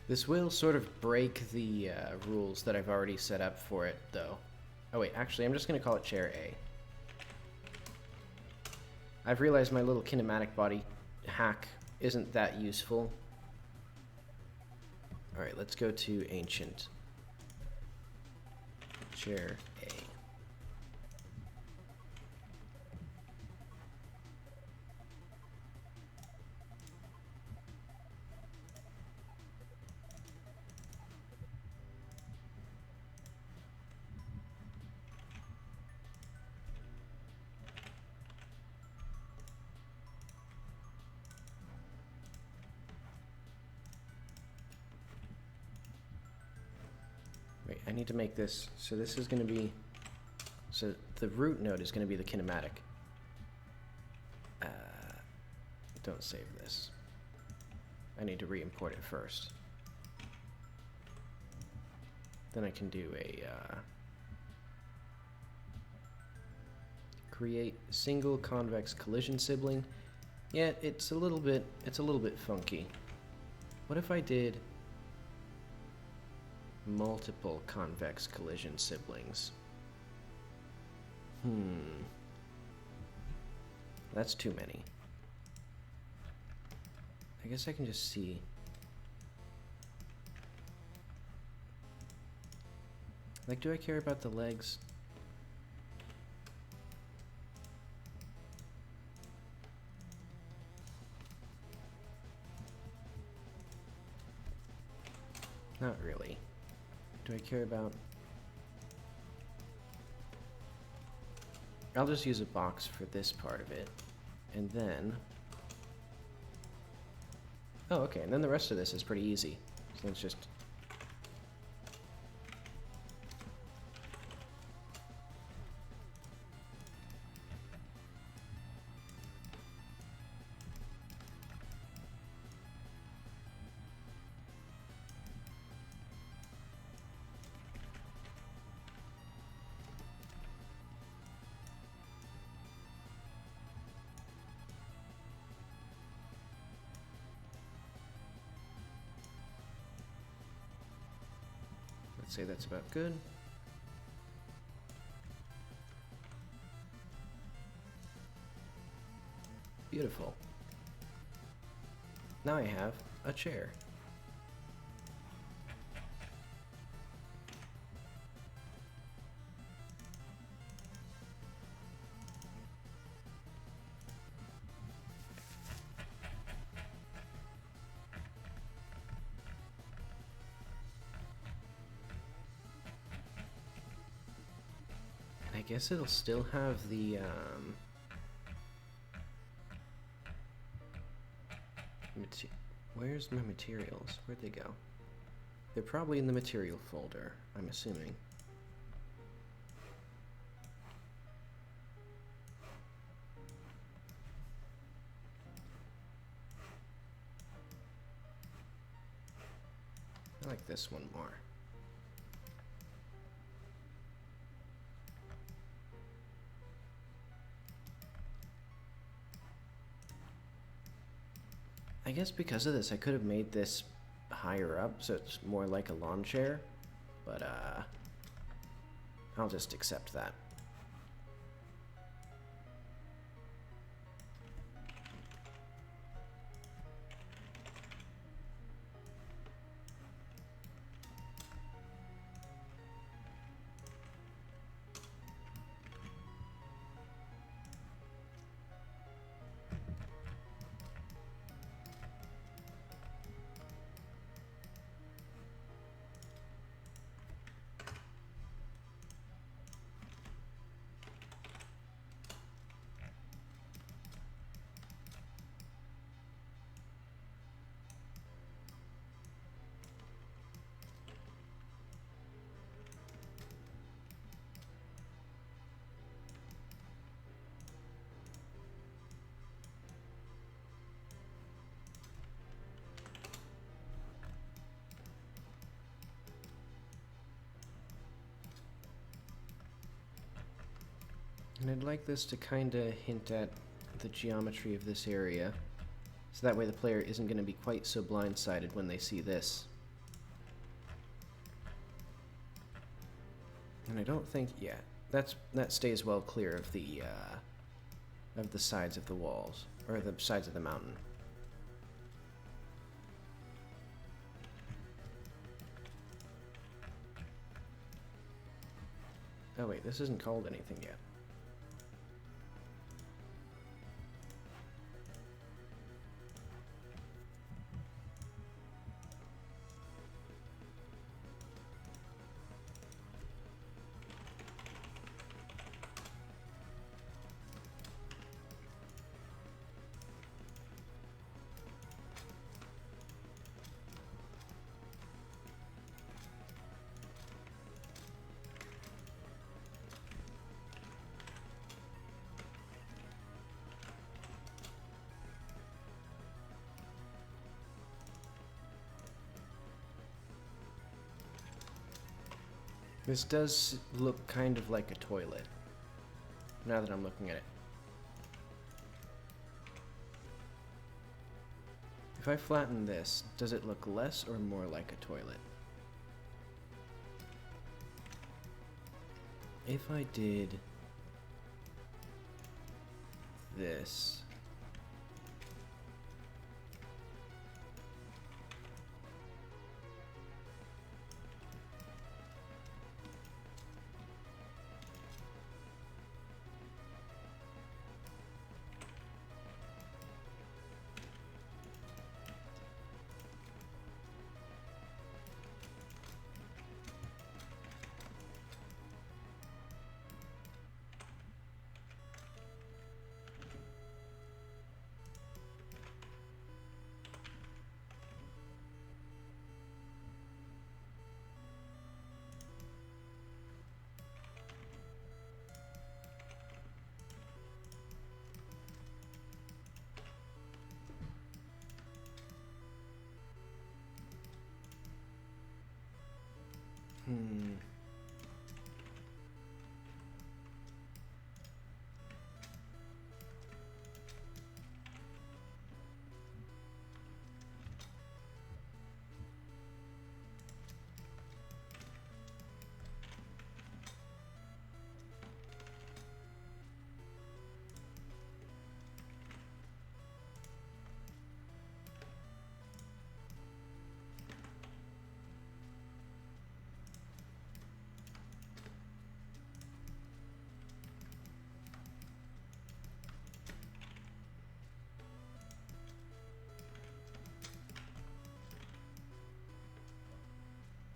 This will sort of break the rules that I've already set up for it, though. Oh wait, actually, I'm just going to call it Chair A. I've realized my little kinematic body hack isn't that useful. Alright, let's go to Ancient. Chair A. Wait, I need to make this, so this is going to be, so the root node is going to be the kinematic. Don't save this. I need to re-import it first. Then I can do a create single convex collision sibling. Yeah, it's a little bit funky. What if I did multiple convex collision siblings? That's too many. I guess I can just see. Like, do I care about the legs? Not really. Do I care about... I'll just use a box for this part of it. And then... Oh, okay, and then the rest of this is pretty easy. So let's just... Let's say that's about good. Beautiful. Now I have a chair. I guess it'll still have the, where's my materials? Where'd they go? They're probably in the material folder, I'm assuming. I like this one more. I guess because of this, I could have made this higher up so it's more like a lawn chair, but I'll just accept that. And I'd like this to kind of hint at the geometry of this area, so that way the player isn't going to be quite so blindsided when they see this. And I don't think, yeah, that stays well clear of the sides of the walls, or the sides of the mountain. Oh wait, this isn't called anything yet. This does look kind of like a toilet, now that I'm looking at it. If I flatten this, does it look less or more like a toilet? If I did this...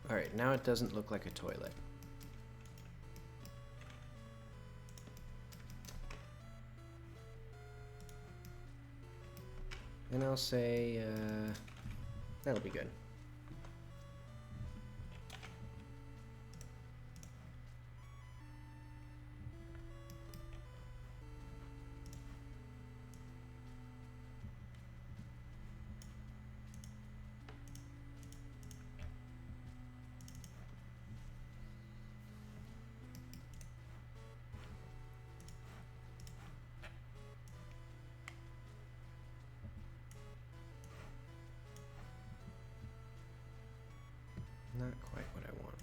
Alright, now it doesn't look like a toilet. And I'll say, that'll be good. Not quite what I want.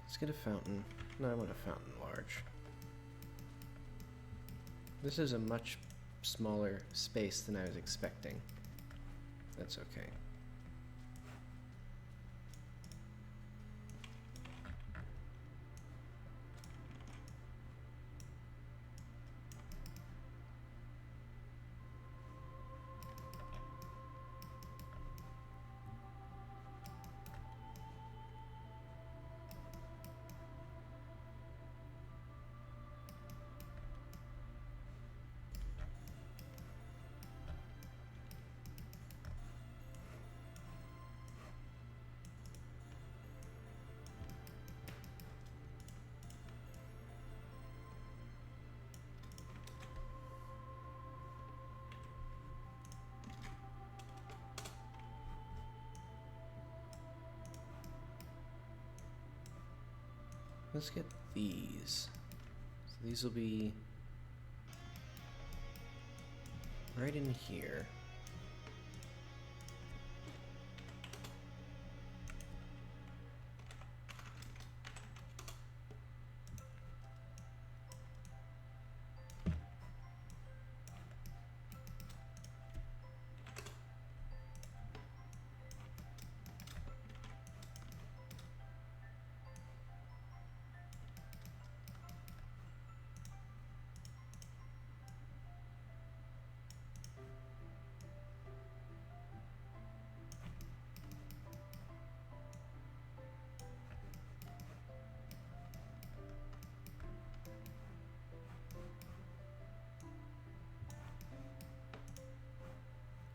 Let's get a fountain. No, I want a fountain large. This is a much smaller space than I was expecting. That's okay. Let's get these. So these will be right in here.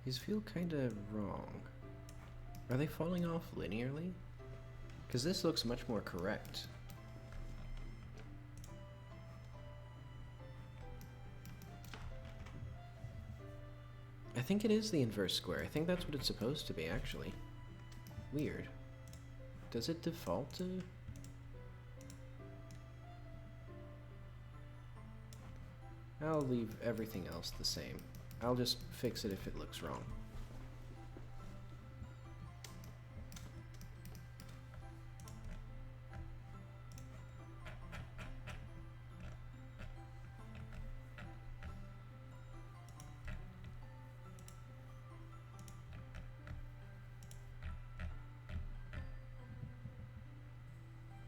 These feel kind of wrong. Are they falling off linearly? Because this looks much more correct. I think it is the inverse square. I think that's what it's supposed to be, actually. Weird. Does it default to... I'll leave everything else the same. I'll just fix it if it looks wrong.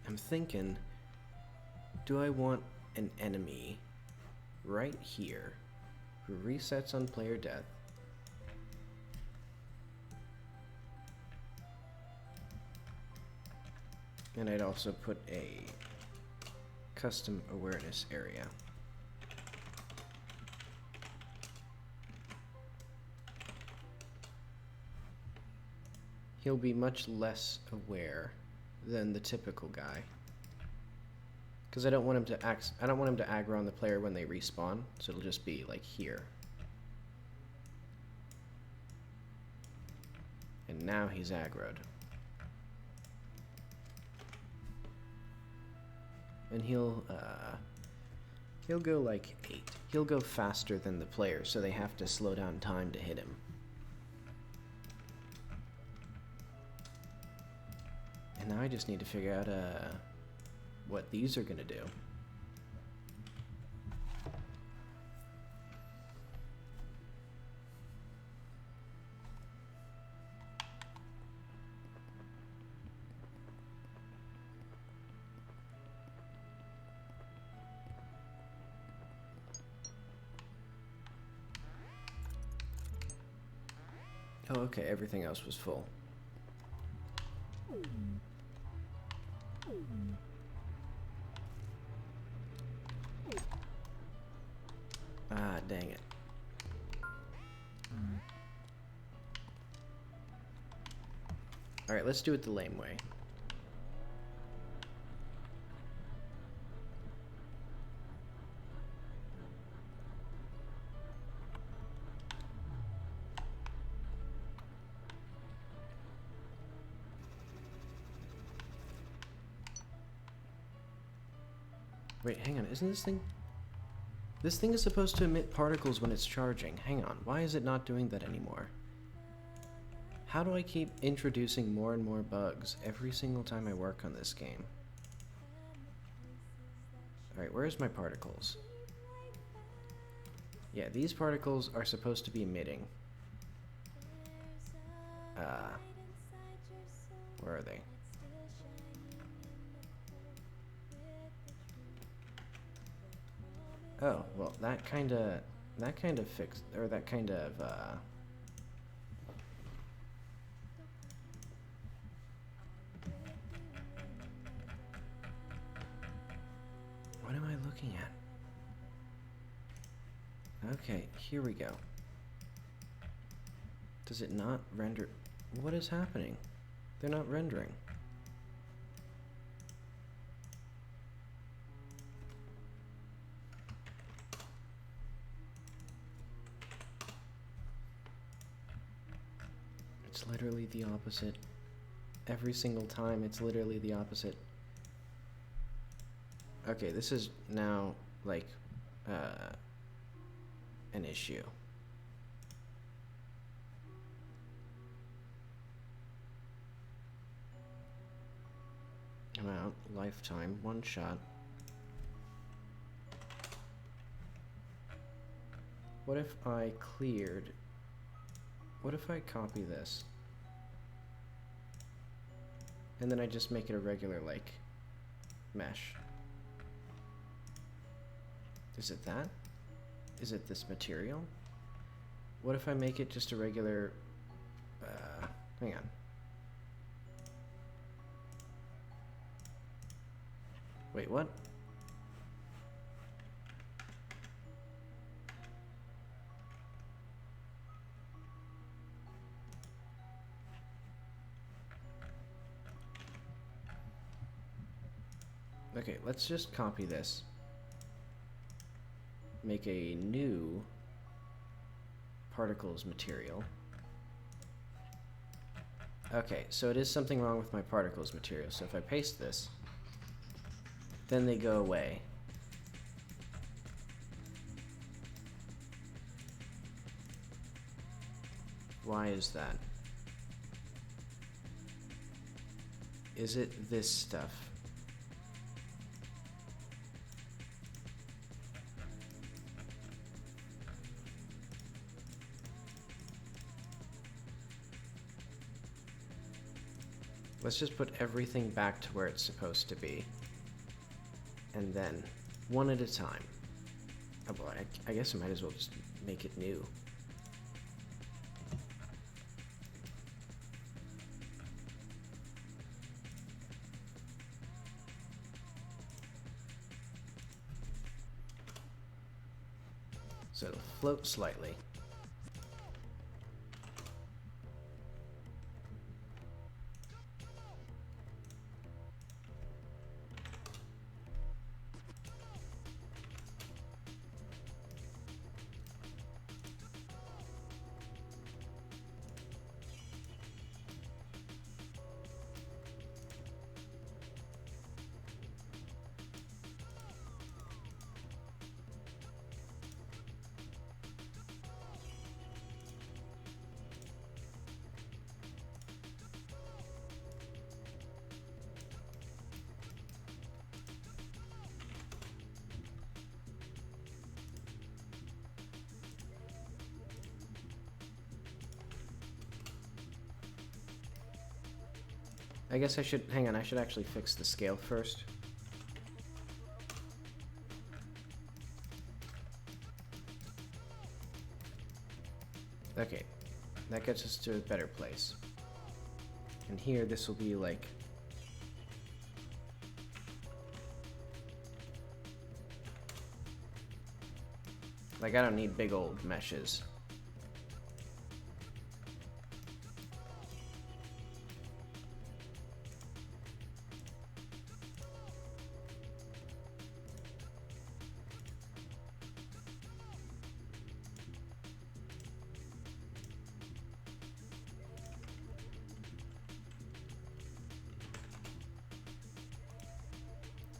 I'm thinking, do I want an enemy right here who resets on player death? And I'd also put a custom awareness area. He'll be much less aware than the typical guy. Because I don't want him to aggro on the player when they respawn, so it'll just be like here. And now he's aggroed. And he'll go like 8. He'll go faster than the player, so they have to slow down time to hit him. And now I just need to figure out what these are gonna do. Oh, okay, everything else was full. Ah, dang it. Alright, let's do it the lame way. Wait, hang on, isn't this thing... This thing is supposed to emit particles when it's charging. Hang on, why is it not doing that anymore? How do I keep introducing more and more bugs every single time I work on this game? Alright, where's my particles? Yeah, these particles are supposed to be emitting. Where are they? Oh, well, that kind of fixed, or that kind of, what am I looking at? Okay, here we go. Does it not render? What is happening? They're not rendering. It's literally the opposite. Every single time, it's literally the opposite. Okay, this is now, like, an issue. Amount, lifetime, one shot. What if I cleared... What if I copy this? And then I just make it a regular, like, mesh. Is it that? Is it this material? What if I make it just a regular... hang on. Wait, what? Okay, let's just copy this. Make a new particles material. Okay, so it is something wrong with my particles material. So if I paste this, then they go away. Why is that? Is it this stuff? Let's just put everything back to where it's supposed to be. And then, one at a time. Oh boy, I guess I might as well just make it new. So it'll float slightly. I guess I should, hang on, I should actually fix the scale first. Okay, That gets us to a better place. And here, this will be like... I don't need big old meshes.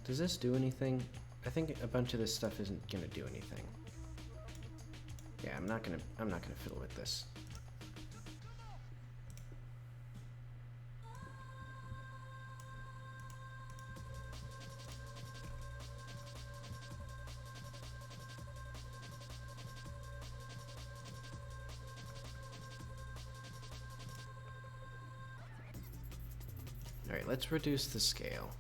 Does this do anything? I think a bunch of this stuff isn't gonna do anything. Yeah, I'm not gonna fiddle with this. All right, let's reduce the scale.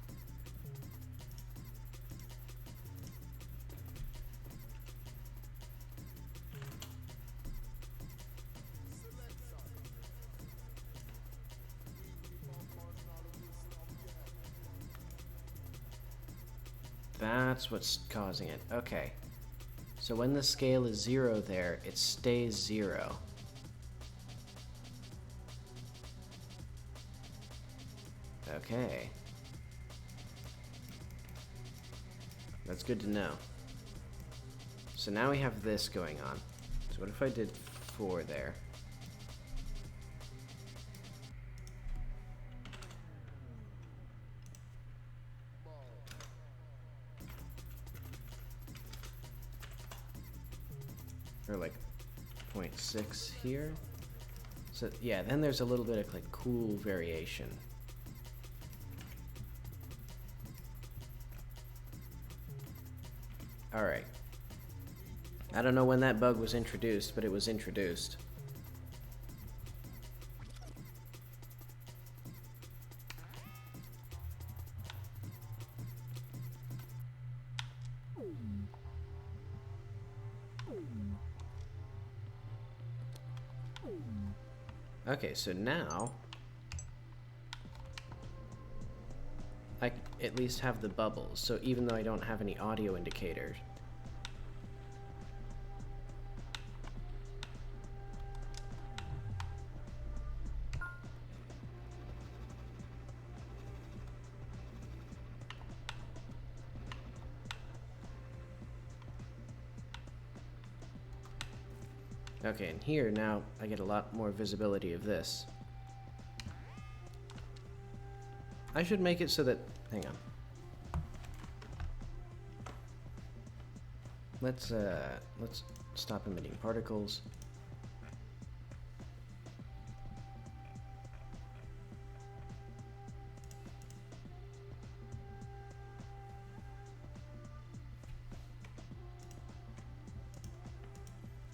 That's what's causing it. Okay. So when the scale is 0 there, it stays 0. Okay. That's good to know. So now we have this going on. So what if I did 4 there? Or like 0.6 here. So yeah, then there's a little bit of like cool variation. All right. I don't know when that bug was introduced, but it was introduced. Okay, so now I at least have the bubbles, so even though I don't have any audio indicators. Okay, and here now I get a lot more visibility of this. I should make it so that, hang on. Let's stop emitting particles.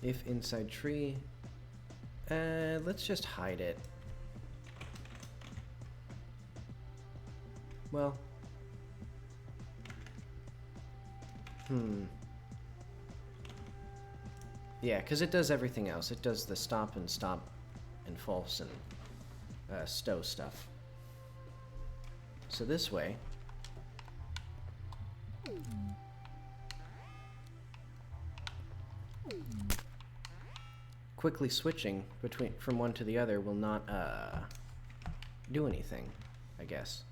If inside tree, let's just hide it. Well, yeah, because it does everything else. It does the stop and false and stow stuff. So this way, quickly switching from one to the other will not do anything, I guess.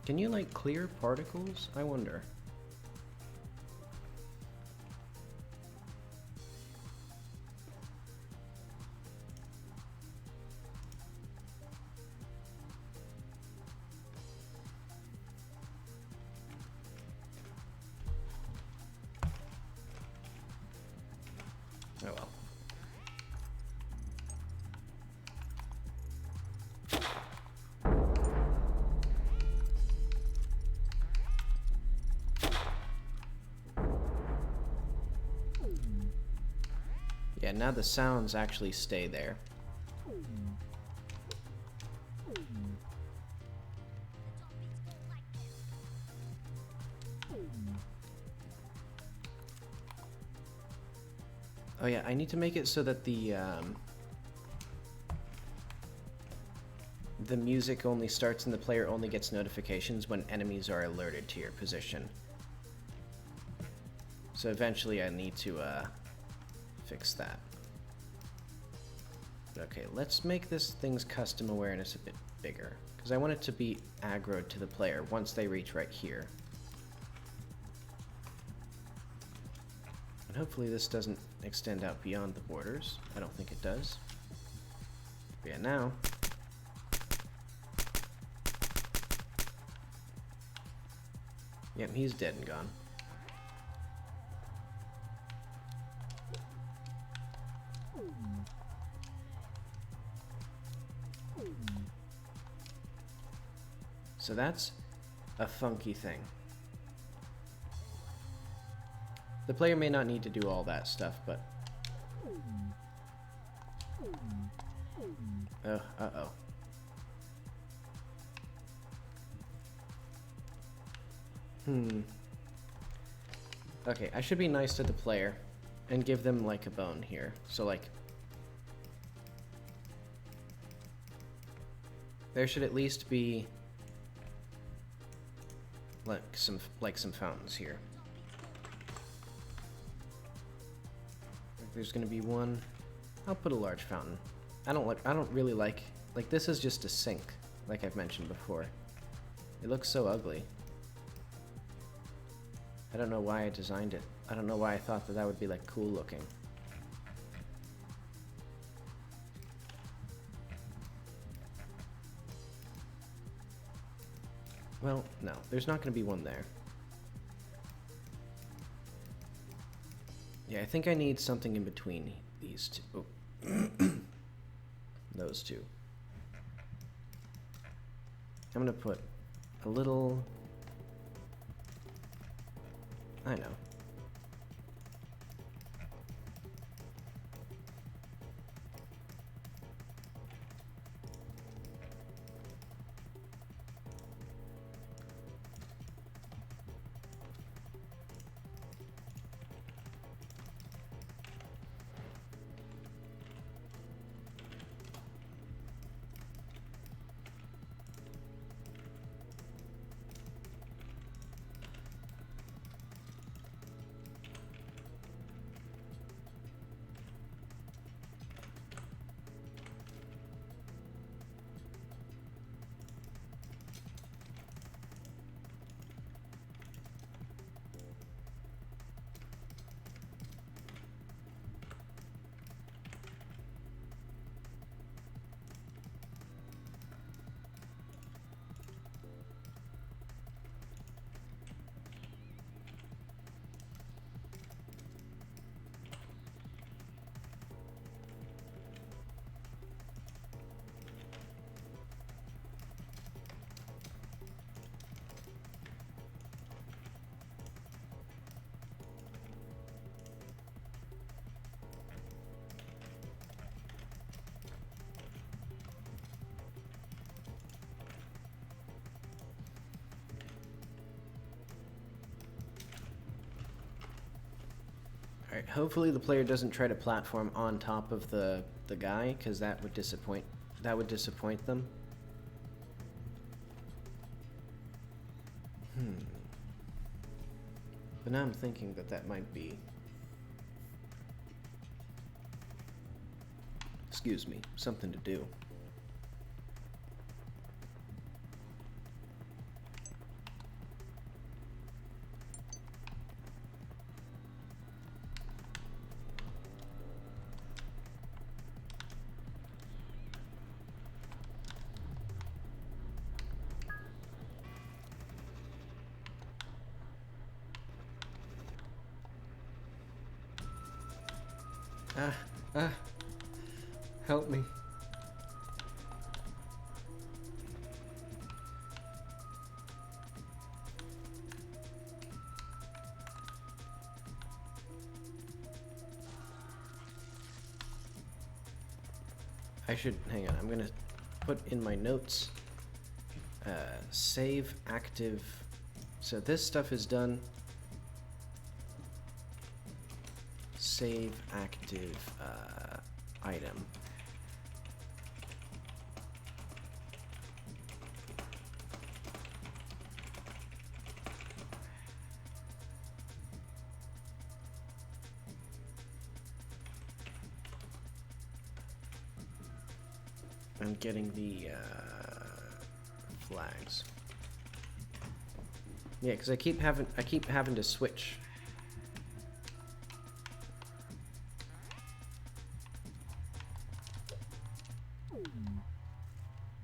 Can you like clear particles? I wonder. Oh well. Yeah, now the sounds actually stay there. Oh yeah, I need to make it so that the music only starts and the player only gets notifications when enemies are alerted to your position. So eventually I need to fix that. Okay, let's make this thing's custom awareness a bit bigger, because I want it to be aggroed to the player once they reach right here. And hopefully this doesn't extend out beyond the borders. I don't think it does. But yeah, now... Yep, he's dead and gone. So that's a funky thing. The player may not need to do all that stuff, but... Oh, uh-oh. Okay, I should be nice to the player and give them, like, a bone here. So, like... There should at least be... like some fountains here. There's gonna be one. I'll put a large fountain. I don't really like this is just a sink, like I've mentioned before. It looks so ugly. I don't know why I designed it. I don't know why I thought that would be like cool looking. Well, no, there's not going to be one there. Yeah, I think I need something in between these two. Oh. Those two. I'm going to put a little... I know. Alright, hopefully the player doesn't try to platform on top of the guy, because that would disappoint them. But now I'm thinking that might be... Excuse me, something to do. Help me. I should, hang on, I'm gonna put in my notes, save active, so this stuff is done. Save active item. I'm getting the flags. Yeah, because I keep having to switch.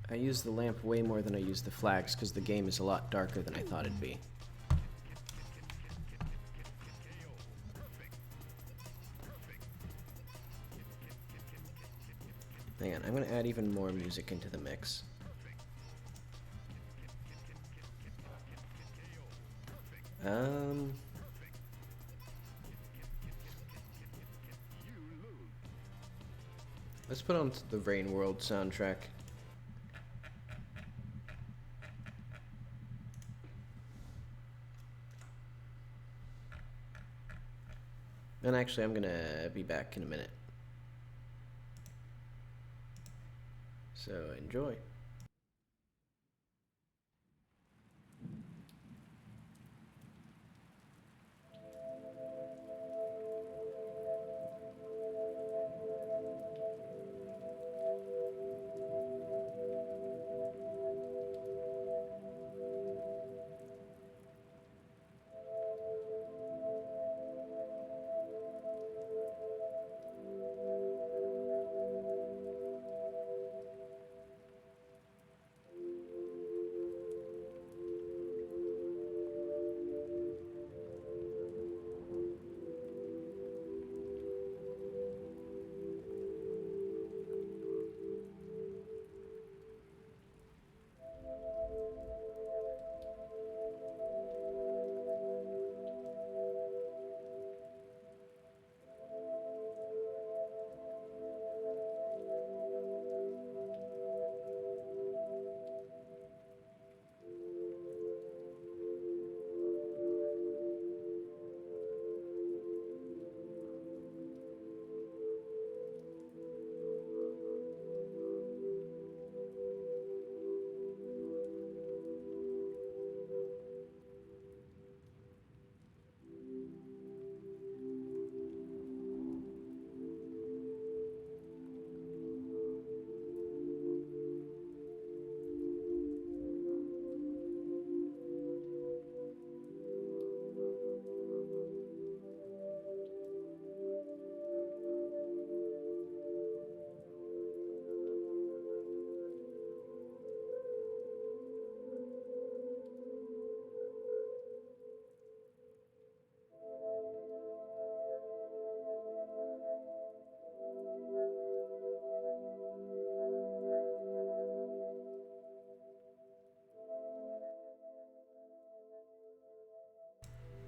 I use the lamp way more than I use the flags because the game is a lot darker than I thought it'd be. Hang on, I'm gonna add even more music into the mix. Let's put on the Rain World soundtrack. And actually, I'm gonna be back in a minute. So enjoy.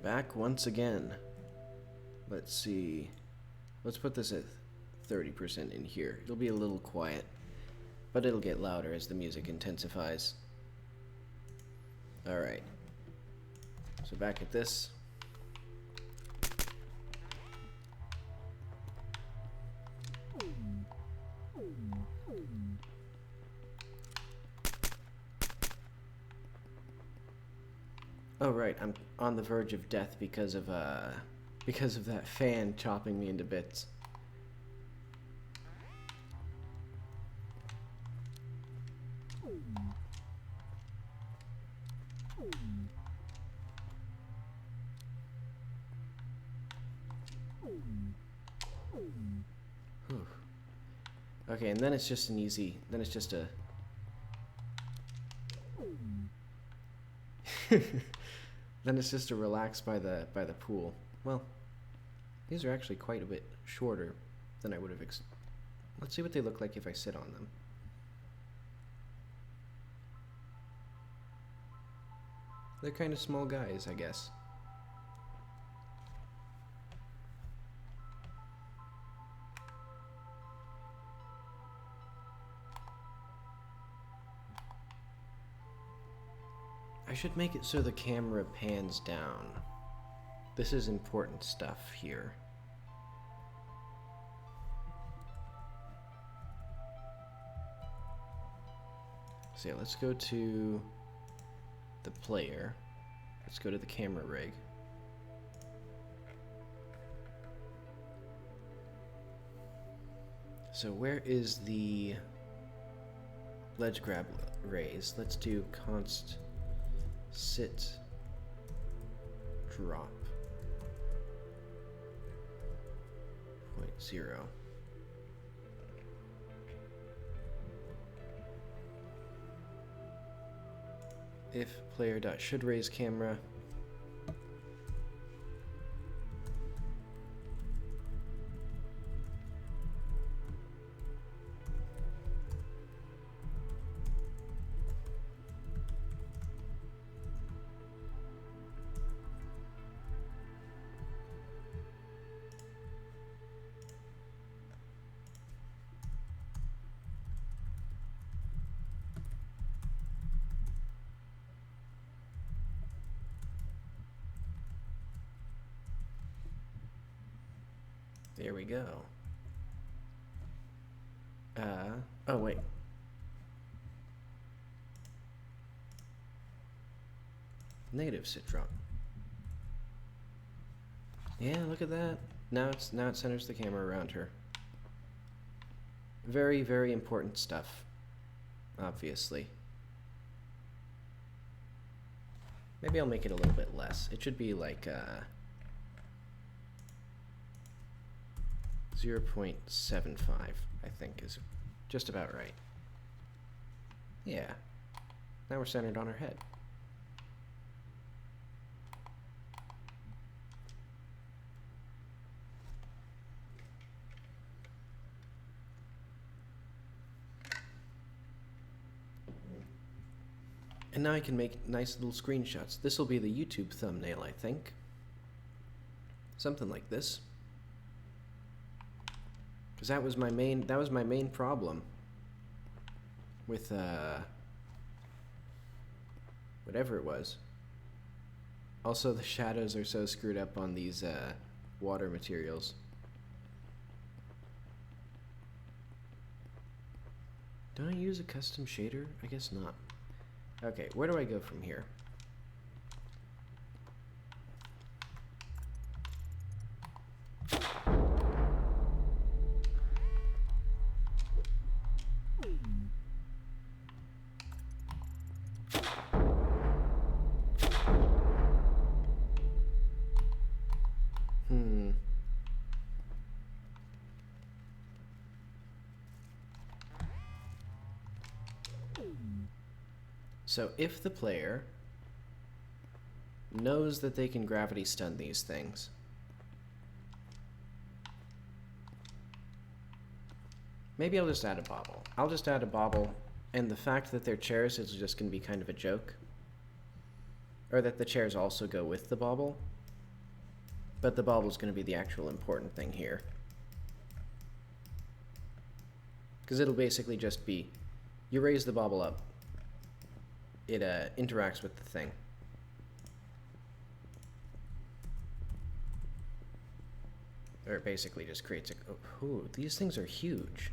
Back once again. Let's see. Let's put this at 30% in here. It'll be a little quiet, but it'll get louder as the music intensifies. Alright. So back at this. Oh right, I'm on the verge of death because of that fan chopping me into bits. Whew. Okay, and then it's just an easy, then it's just a then it's just a relax by the pool. Well, these are actually quite a bit shorter than I would have let's see what they look like if I sit on them. They're kind of small guys, I guess. should make it so the camera pans down. This is important stuff here. So yeah, let's go to the player. Let's go to the camera rig. So where is the ledge grab raise? Let's do const sit drop 0.0. If player.should raise camera. There we go. Oh wait. Negative sit drop. Yeah, look at that. Now it centers the camera around her. Very, very important stuff. Obviously. Maybe I'll make it a little bit less. It should be like 0.75, I think, is just about right. Yeah. Now we're centered on her head. And now I can make nice little screenshots. This will be the YouTube thumbnail, I think. Something like this. Because that was my main problem with whatever it was. Also, the shadows are so screwed up on these water materials. Don't I use a custom shader? I guess not. Okay, where do I go from here? So if the player knows that they can gravity stun these things, maybe I'll just add a bobble. I'll just add a bobble, and the fact that they're chairs is just going to be kind of a joke. Or that the chairs also go with the bobble. But the bobble's going to be the actual important thing here. Because it'll basically just be, you raise the bobble up, it interacts with the thing. Or it basically just creates a... Oh, ooh, these things are huge.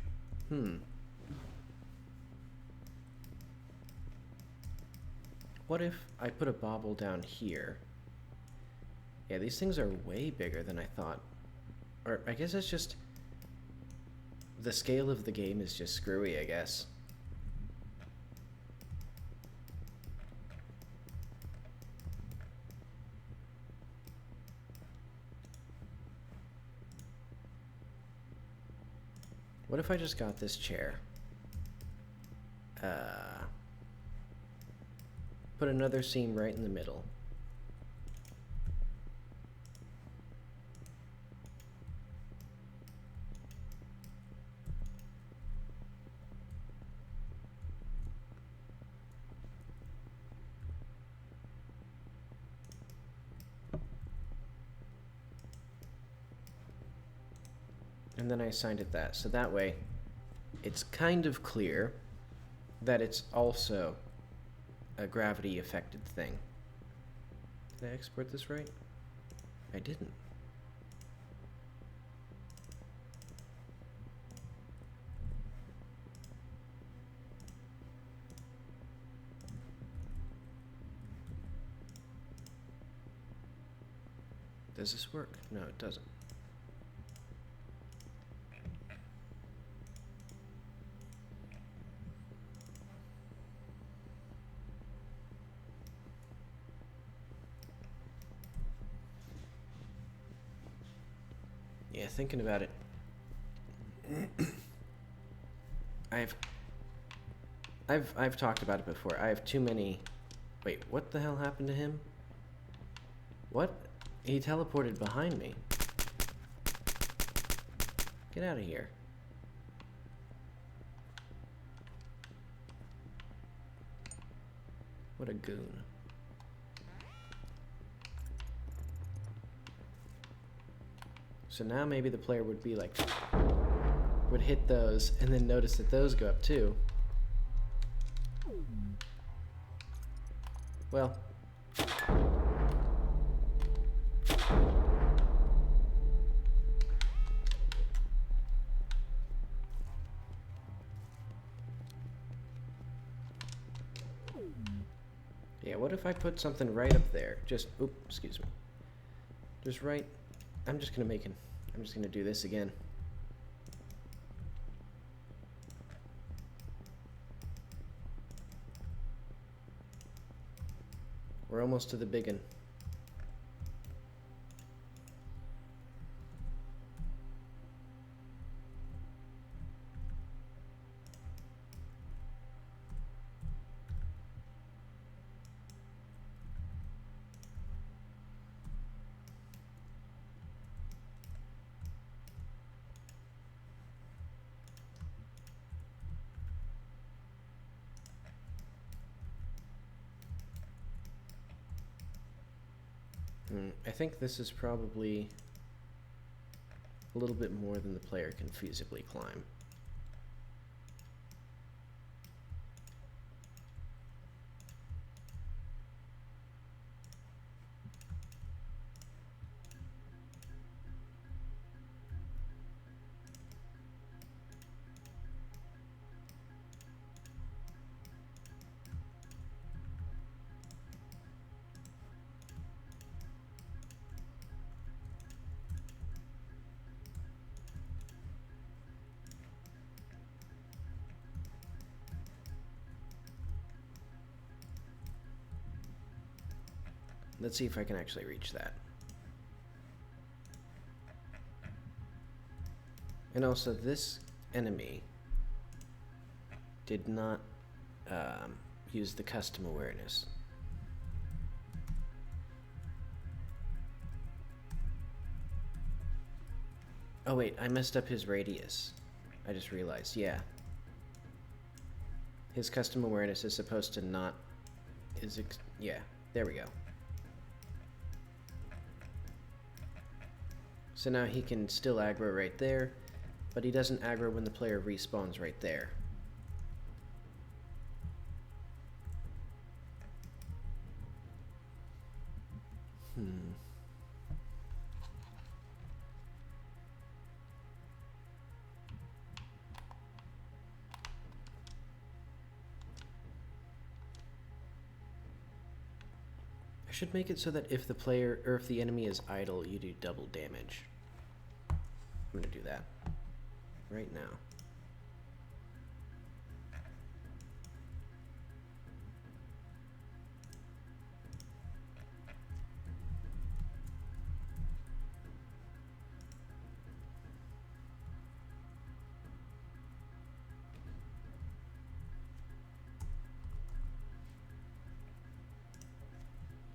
What if I put a bobble down here? Yeah, these things are way bigger than I thought. Or I guess it's just... the scale of the game is just screwy, I guess. What if I just got this chair? Put another seam right in the middle. And then I assigned it that, so that way it's kind of clear that it's also a gravity affected thing. Did I export this right? I didn't. Does this work? No, it doesn't. Yeah, thinking about it. I've talked about it before. I have too many. Wait, what the hell happened to him? What? He teleported behind me. Get out of here. What a goon. So now maybe the player would be like, would hit those and then notice that those go up too. Well. Yeah, what if I put something right up there? Just, oop, excuse me. Just right, I'm just gonna do this again. We're almost to the biggin. I think this is probably a little bit more than the player can feasibly climb. Let's see if I can actually reach that. And also, this enemy did not use the custom awareness. Oh wait, I messed up his radius. I just realized, yeah. His custom awareness is supposed to not... yeah, there we go. So now he can still aggro right there, but he doesn't aggro when the player respawns right there. I should make it so that if the player, or if the enemy is idle, you do double damage. I'm gonna do that right now.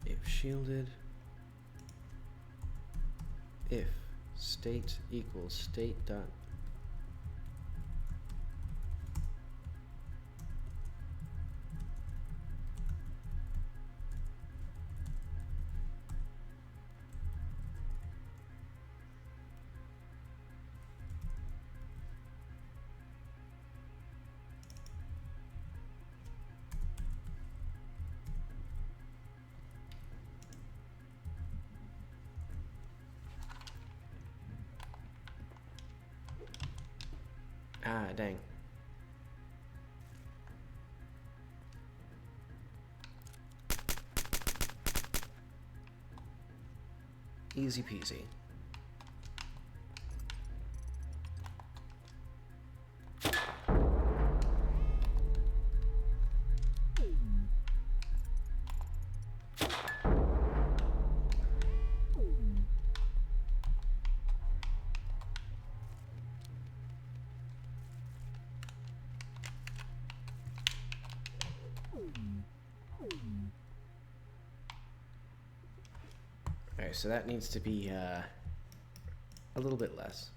If shielded, if state equals state dot Ah, dang. Easy peasy. Alright, so that needs to be a little bit less.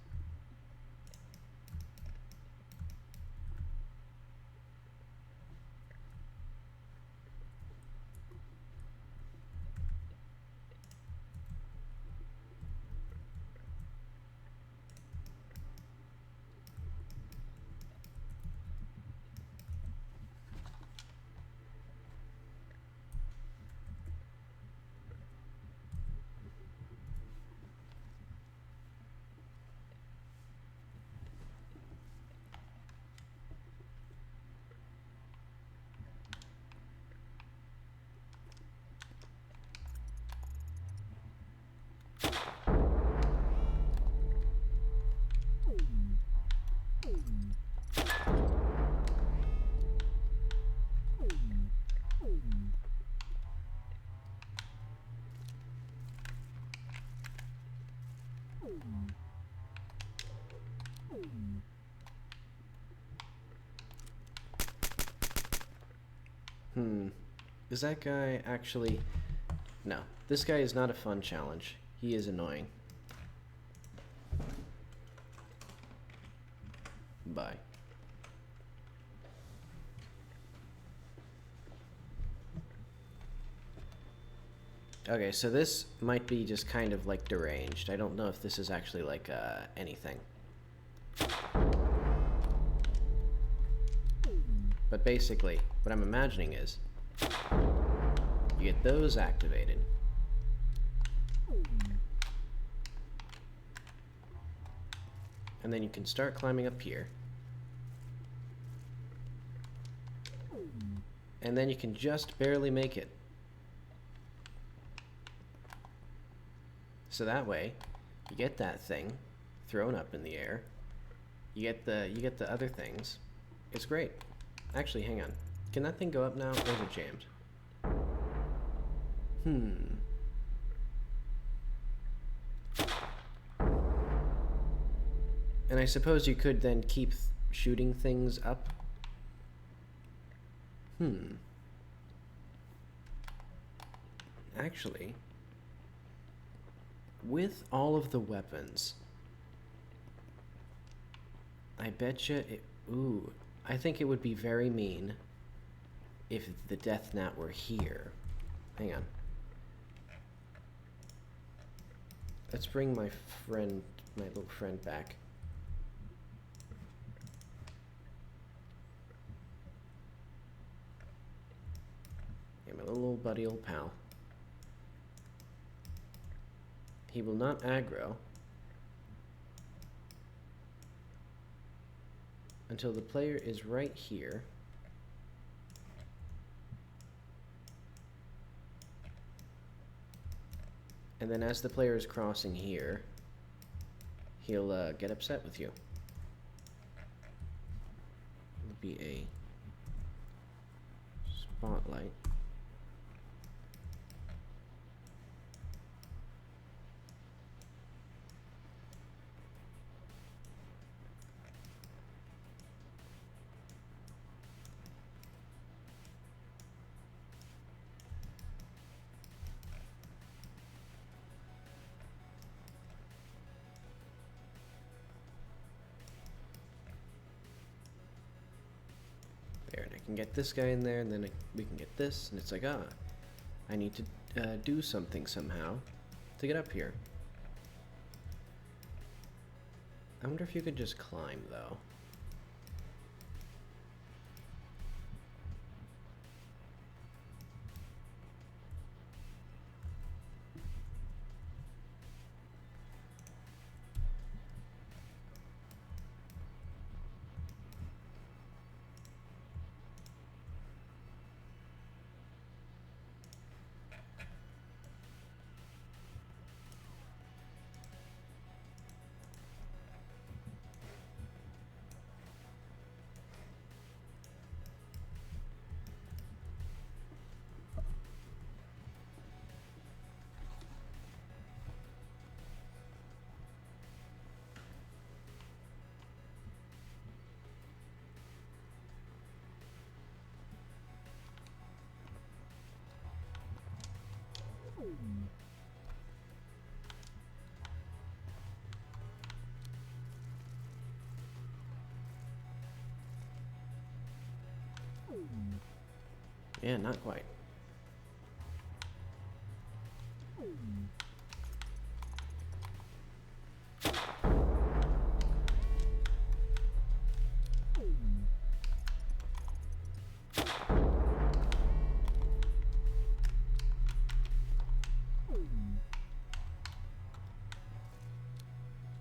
Is that guy actually... No, this guy is not a fun challenge. He is annoying. Bye. Okay, so this might be just kind of like deranged. I don't know if this is actually like anything. But basically, what I'm imagining is you get those activated. And then you can start climbing up here. And then you can just barely make it. So that way, you get that thing thrown up in the air. You get the other things. It's great. Actually, hang on. Can that thing go up now, or is it jammed? And I suppose you could then keep shooting things up. Actually, with all of the weapons, I betcha it... Ooh, I think it would be very mean if the death knot were here. Hang on. Let's bring my little friend back. Yeah, my little old buddy, old pal. He will not aggro until the player is right here. And then as the player is crossing here, he'll get upset with you. It'll be a spotlight. And I can get this guy in there, and then we can get this, and it's like, I need to do something somehow to get up here. I wonder if you could just climb, though. Yeah, not quite.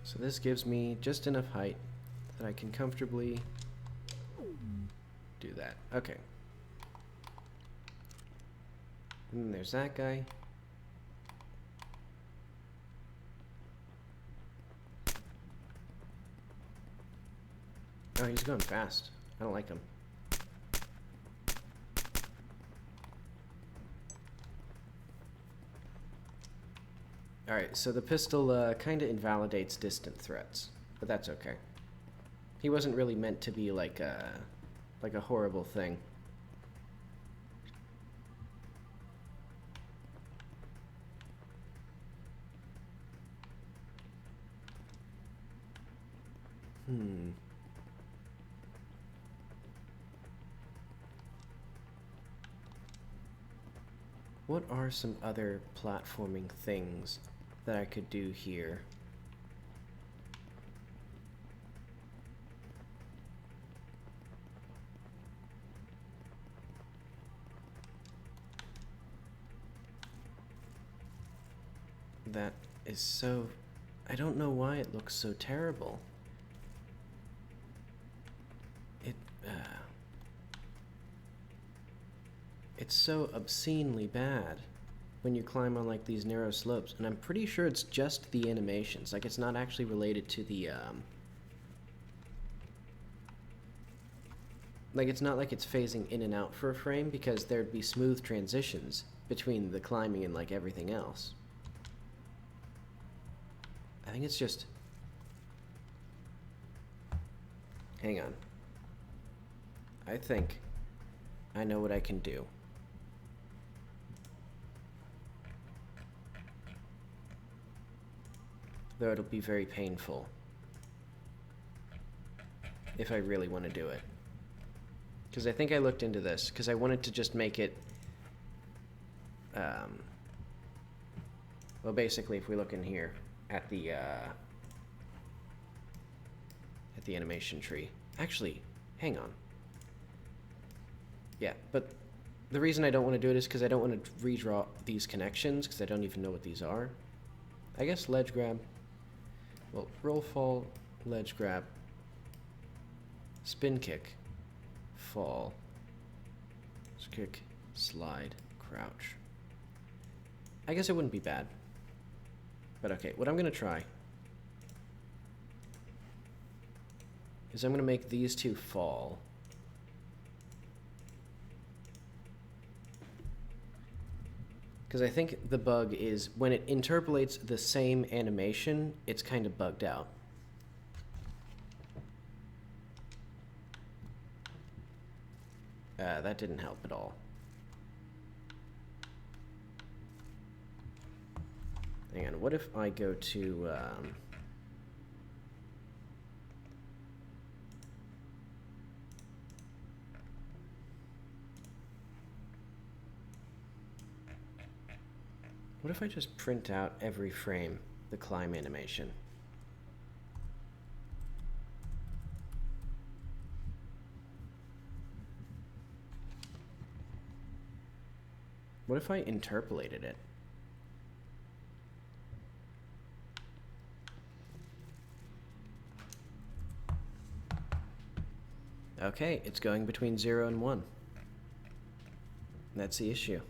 So this gives me just enough height that I can comfortably do that. Okay. And then there's that guy. Oh, he's going fast. I don't like him. Alright, so the pistol kind of invalidates distant threats, but that's okay. He wasn't really meant to be like a horrible thing. What are some other platforming things that I could do here? That is so... I don't know why it looks so terrible. It's so obscenely bad when you climb on like these narrow slopes, and I'm pretty sure it's just the animations. Like, it's not actually related to the like, it's not like it's phasing in and out for a frame, because there'd be smooth transitions between the climbing and like everything else. I think it's just... Hang on. I think I know what I can do. Though it'll be very painful if I really want to do it. Because I think I looked into this, because I wanted to just make it... well, basically, if we look in here at the animation tree. Actually, hang on. Yeah, but the reason I don't want to do it is because I don't want to redraw these connections, because I don't even know what these are. I guess ledge grab. Well, roll, fall, ledge grab, spin kick, fall, kick, slide, crouch. I guess it wouldn't be bad. But okay, what I'm going to try is I'm going to make these two fall. Because I think the bug is when it interpolates the same animation, it's kind of bugged out. That didn't help at all. Hang on, what if I go to... what if I just print out every frame, the climb animation? What if I interpolated it? Okay, it's going between 0 and 1. That's the issue.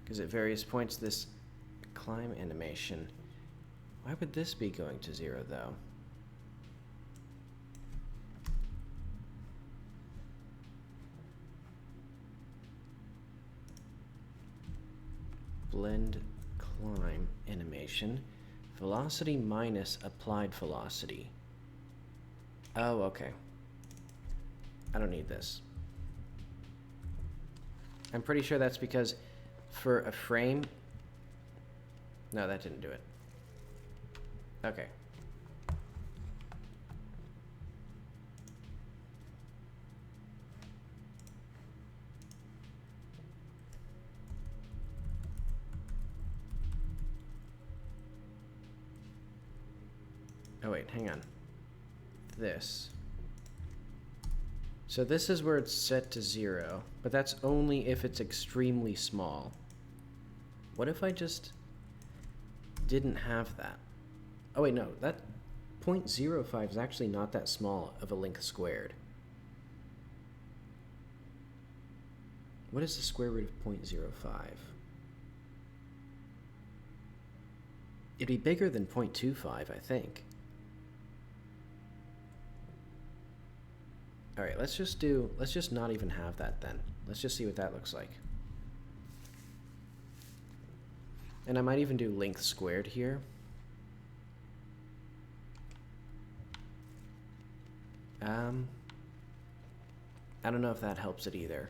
Because at various points, this climb animation... Why would this be going to 0, though? Blend climb animation. Velocity minus applied velocity. Oh, okay. I don't need this. I'm pretty sure that's because for a frame... No, that didn't do it. Okay. Oh wait, hang on. This. So this is where it's set to 0, but that's only if it's extremely small. What if I just didn't have that? Oh wait, no, that 0.05 is actually not that small of a length squared. What is the square root of 0.05? It'd be bigger than 0.25, I think. All right, let's just not even have that then. Let's just see what that looks like. And I might even do length squared here. I don't know if that helps it either.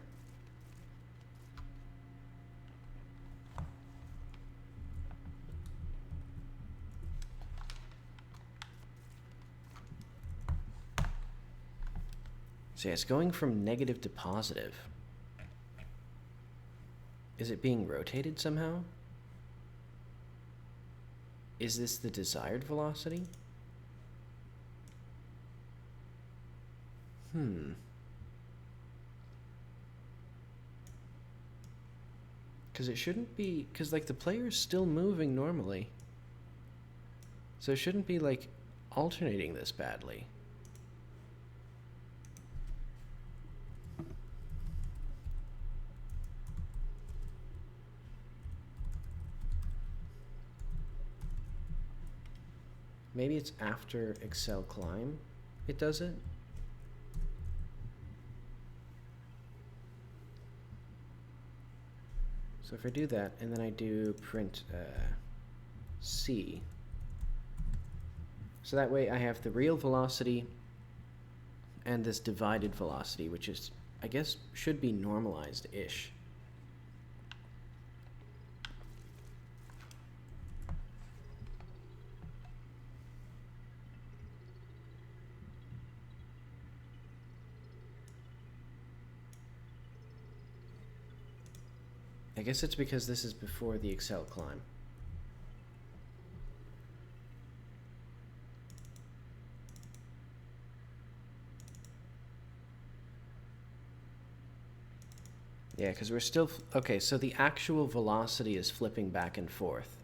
So yeah, it's going from negative to positive. Is it being rotated somehow? Is this the desired velocity? Because it shouldn't be, because like the player's still moving normally. So it shouldn't be like alternating this badly. Maybe it's after Excel climb it does it? So if I do that, and then I do print C, so that way I have the real velocity and this divided velocity, which is, I guess, should be normalized-ish. I guess it's because this is before the Excel climb. Yeah, because we're still... Okay, so the actual velocity is flipping back and forth.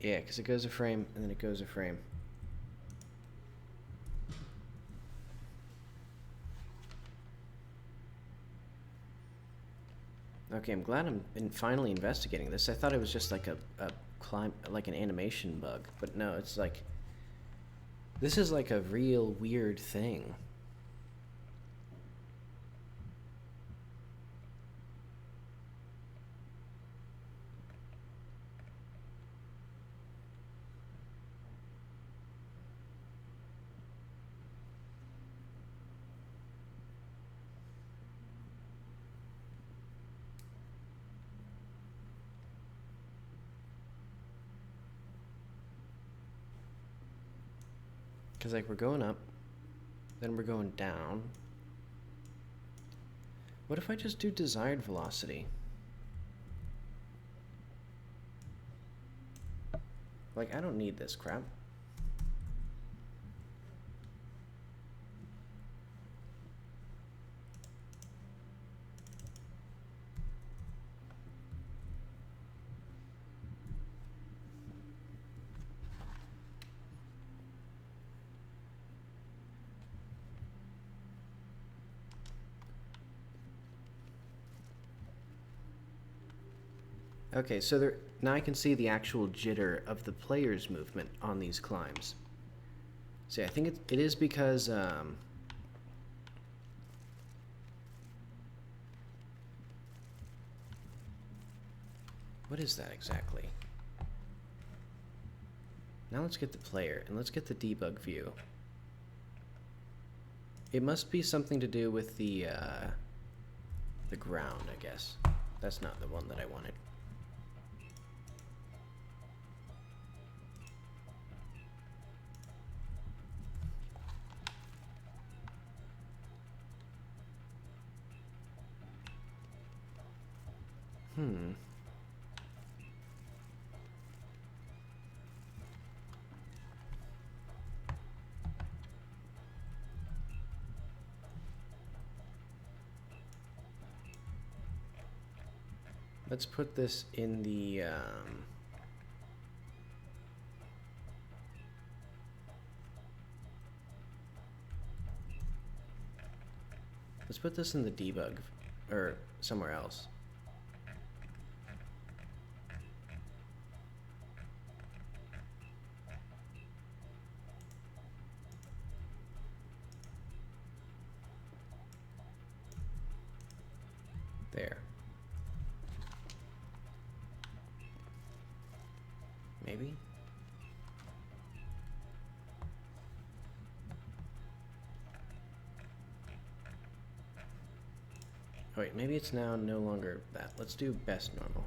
Yeah, because it goes a frame, and then it goes a frame. Okay, I'm glad I'm finally investigating this. I thought it was just like like an animation bug, but no, it's like... This is like a real weird thing. Because like we're going up, then we're going down. What if I just do desired velocity? Like, I don't need this crap. Okay, so there, now I can see the actual jitter of the player's movement on these climbs. See, I think it is because What is that exactly? Now let's get the player, and let's get the debug view. It must be something to do with the ground, I guess. That's not the one that I wanted. Let's put this in the let's put this in the debug or somewhere else. There. Maybe? Oh wait, maybe it's now no longer that. Let's do best normal.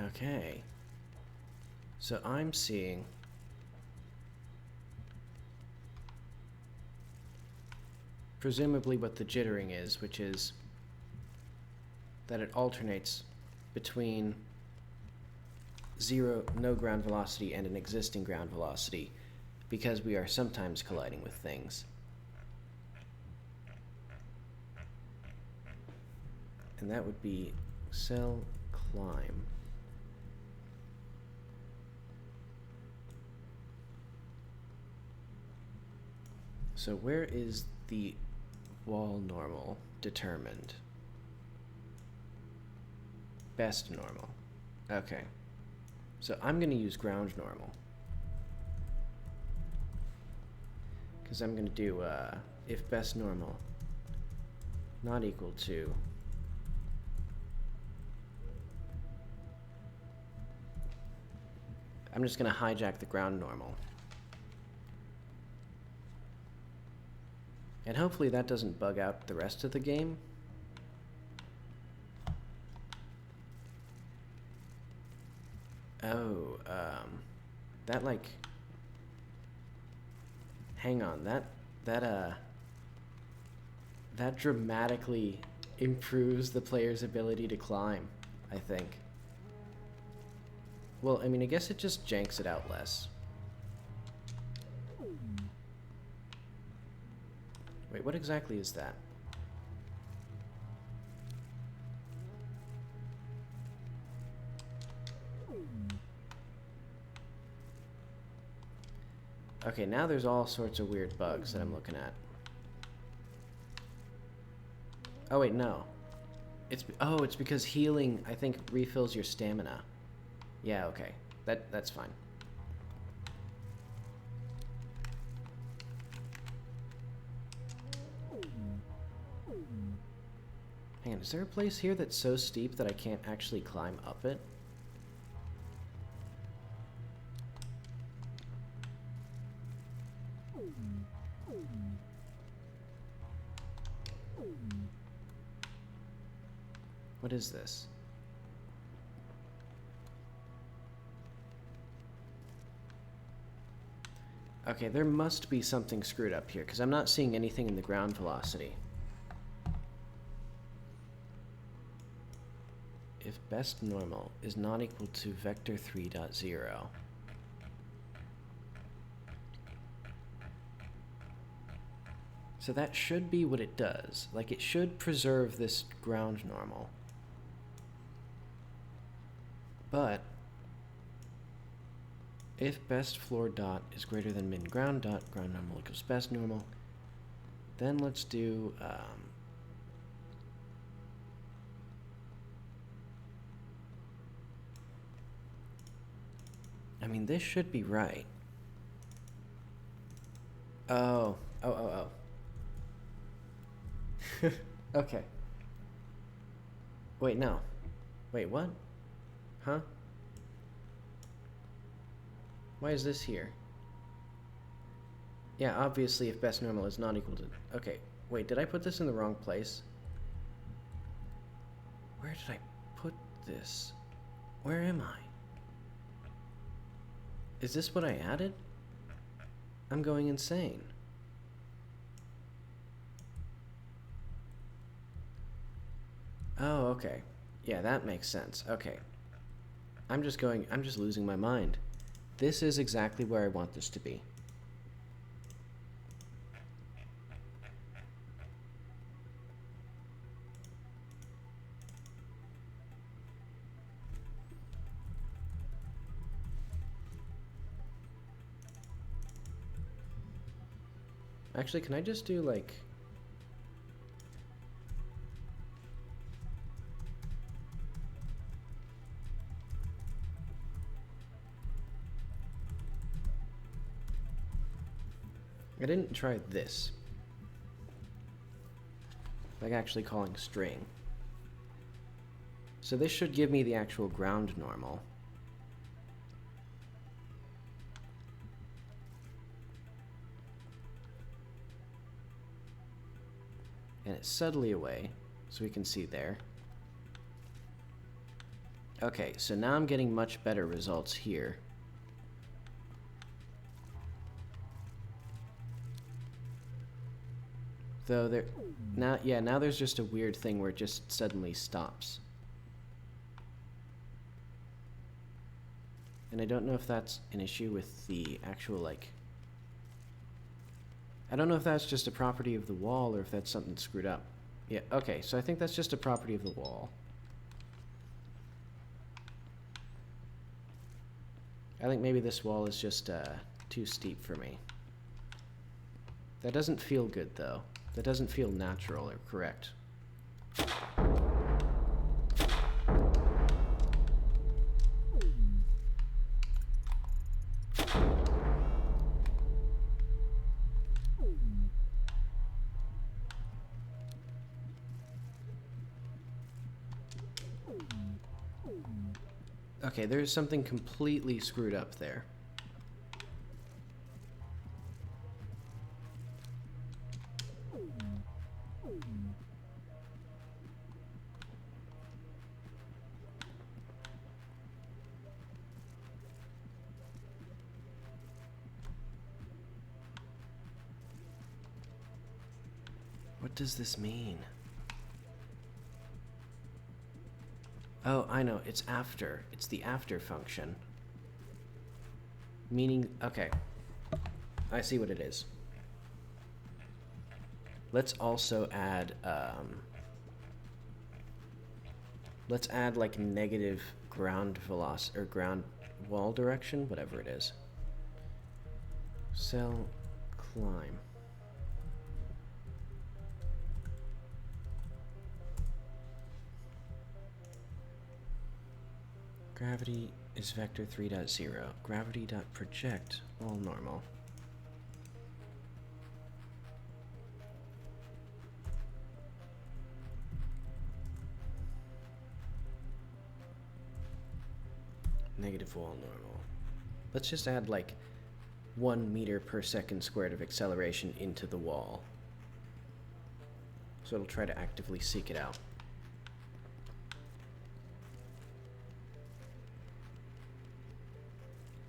Okay. So I'm seeing presumably what the jittering is, which is that it alternates between no ground velocity and an existing ground velocity because we are sometimes colliding with things. And that would be cell climb. So where is the wall normal determined? Best normal. Okay. So I'm going to use ground normal. Because I'm going to do if best normal not equal to I'm just going to hijack the ground normal. And hopefully that doesn't bug out the rest of the game. Oh, that like, hang on, that dramatically improves the player's ability to climb, I think. Well, I mean, I guess it just janks it out less. Wait, what exactly is that? Okay, now there's all sorts of weird bugs that I'm looking at. Oh wait, no. It's because healing, I think, refills your stamina. Yeah, okay. That's fine. Hang on, is there a place here that's so steep that I can't actually climb up it? What is this? Okay, there must be something screwed up here, because I'm not seeing anything in the ground velocity. If best normal is not equal to vector 3.0, so that should be what it does. Like, it should preserve this ground normal. But if best floor dot is greater than min ground dot, ground normal equals best normal, then let's do I mean, this should be right. Oh. Okay. Wait, no. Wait, what? Huh? Why is this here? Yeah, obviously if best normal is not equal to... Okay, wait, did I put this in the wrong place? Where did I put this? Where am I? Is this what I added? I'm going insane. Oh, okay. Yeah, that makes sense. Okay. I'm just losing my mind. This is exactly where I want this to be. Actually, can I just do like... I didn't try this. Like actually calling string. So this should give me the actual ground normal. And it's subtly away, so we can see there. Okay, so now I'm getting much better results here. Though there, now there's just a weird thing where it just suddenly stops. And I don't know if that's an issue with the actual, like... I don't know if that's just a property of the wall or if that's something screwed up. Yeah, okay, so I think that's just a property of the wall. I think maybe this wall is just too steep for me. That doesn't feel good, though. That doesn't feel natural or correct. Okay, there's something completely screwed up there. What does this mean? Oh, I know. It's after. It's the after function. Meaning, okay. I see what it is. Let's also add, let's add like negative ground velocity, or ground wall direction, whatever it is. Cell climb. Gravity is vector 3.0. Gravity.project, all normal. Negative wall normal. Let's just add like 1 meter per second squared of acceleration into the wall. So it'll try to actively seek it out.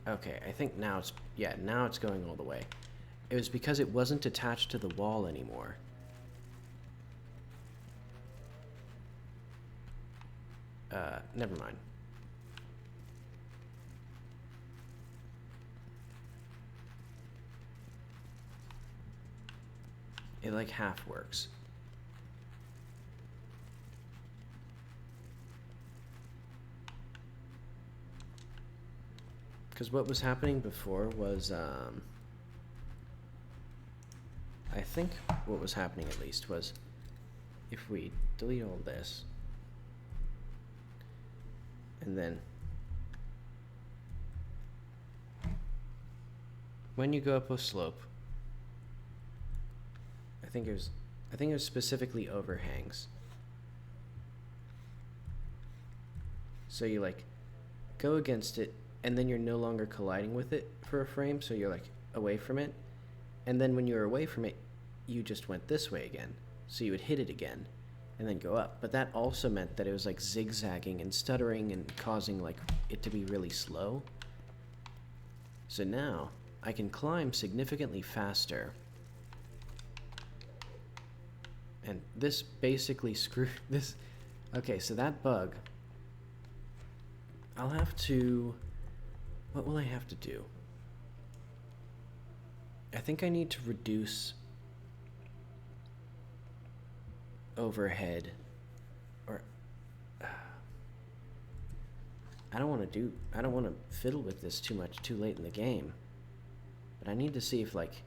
Okay, I think now it's, yeah, now it's going all the way. It was because it wasn't attached to the wall anymore. Never mind. It like half works. Because what was happening before was, I think what was happening at least was, if we delete all this, and then when you go up a slope, I think it was specifically overhangs. So you like go against it, and then you're no longer colliding with it for a frame, so you're like away from it. And then when you were away from it, you just went this way again. So you would hit it again and then go up. But that also meant that it was like zigzagging and stuttering and causing like it to be really slow. So now I can climb significantly faster. And this basically screwed this. Okay, so that bug, I'll have to, what will I have to do? I think I need to reduce overhead, or I don't want to fiddle with this too much too late in the game. But I need to see if like,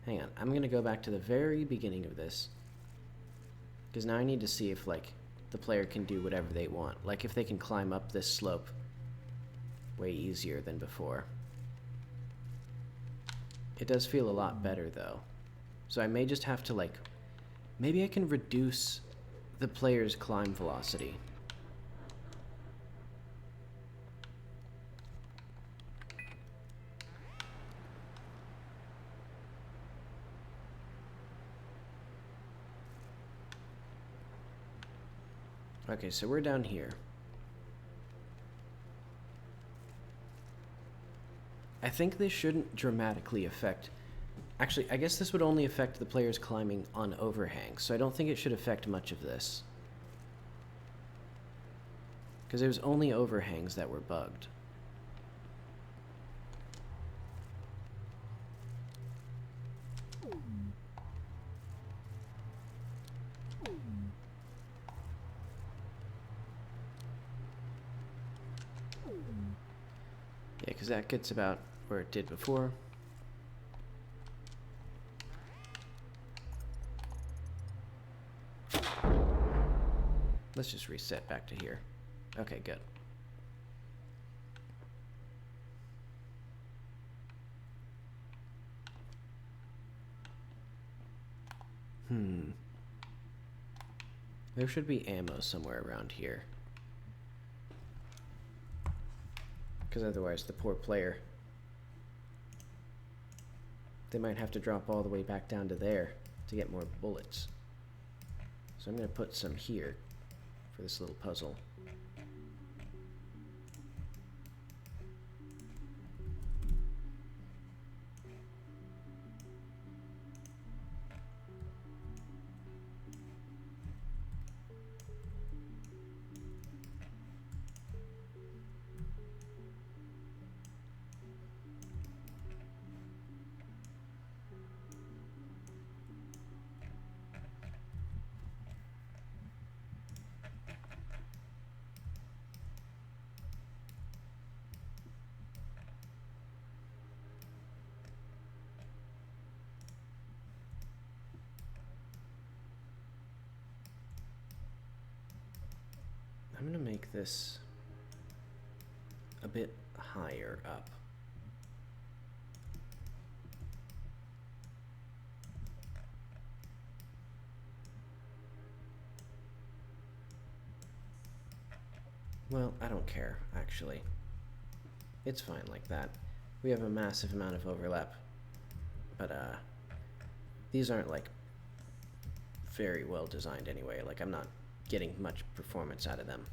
hang on, I'm going to go back to the very beginning of this. Because now I need to see if like the player can do whatever they want. Like if they can climb up this slope way easier than before. It does feel a lot better though. So I may just have to like, maybe I can reduce the player's climb velocity. Okay, so we're down here. I think this shouldn't dramatically affect... Actually, I guess this would only affect the players climbing on overhangs, so I don't think it should affect much of this. Because it was only overhangs that were bugged. Yeah, because that gets about where it did before. Let's just reset back to here. Okay, good. There should be ammo somewhere around here. Because otherwise the poor player, they might have to drop all the way back down to there to get more bullets. So I'm going to put some here for this little puzzle. I'm going to make this a bit higher up. Well, I don't care, actually. It's fine like that. We have a massive amount of overlap. But, these aren't, like, very well designed anyway. Like, I'm not getting much performance out of them.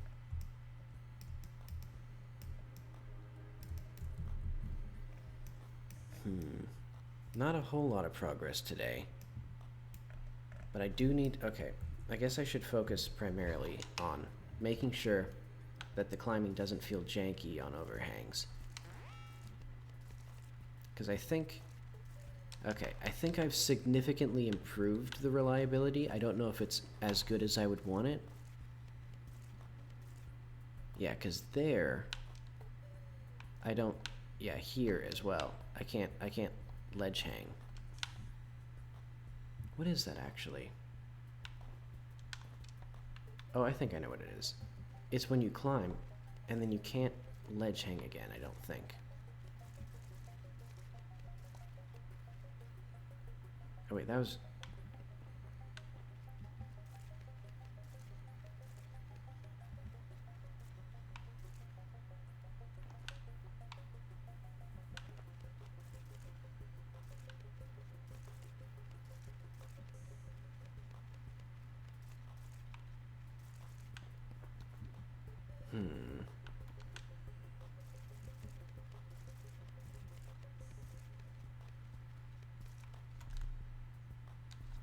Not a whole lot of progress today. But I do need... Okay, I guess I should focus primarily on making sure that the climbing doesn't feel janky on overhangs. Because I think... Okay, I think I've significantly improved the reliability. I don't know if it's as good as I would want it. Yeah, because there... I don't... Yeah, here as well. I can't ledge hang. What is that actually? Oh, I think I know what it is. It's when you climb, and then you can't ledge hang again, I don't think. Oh wait, that was...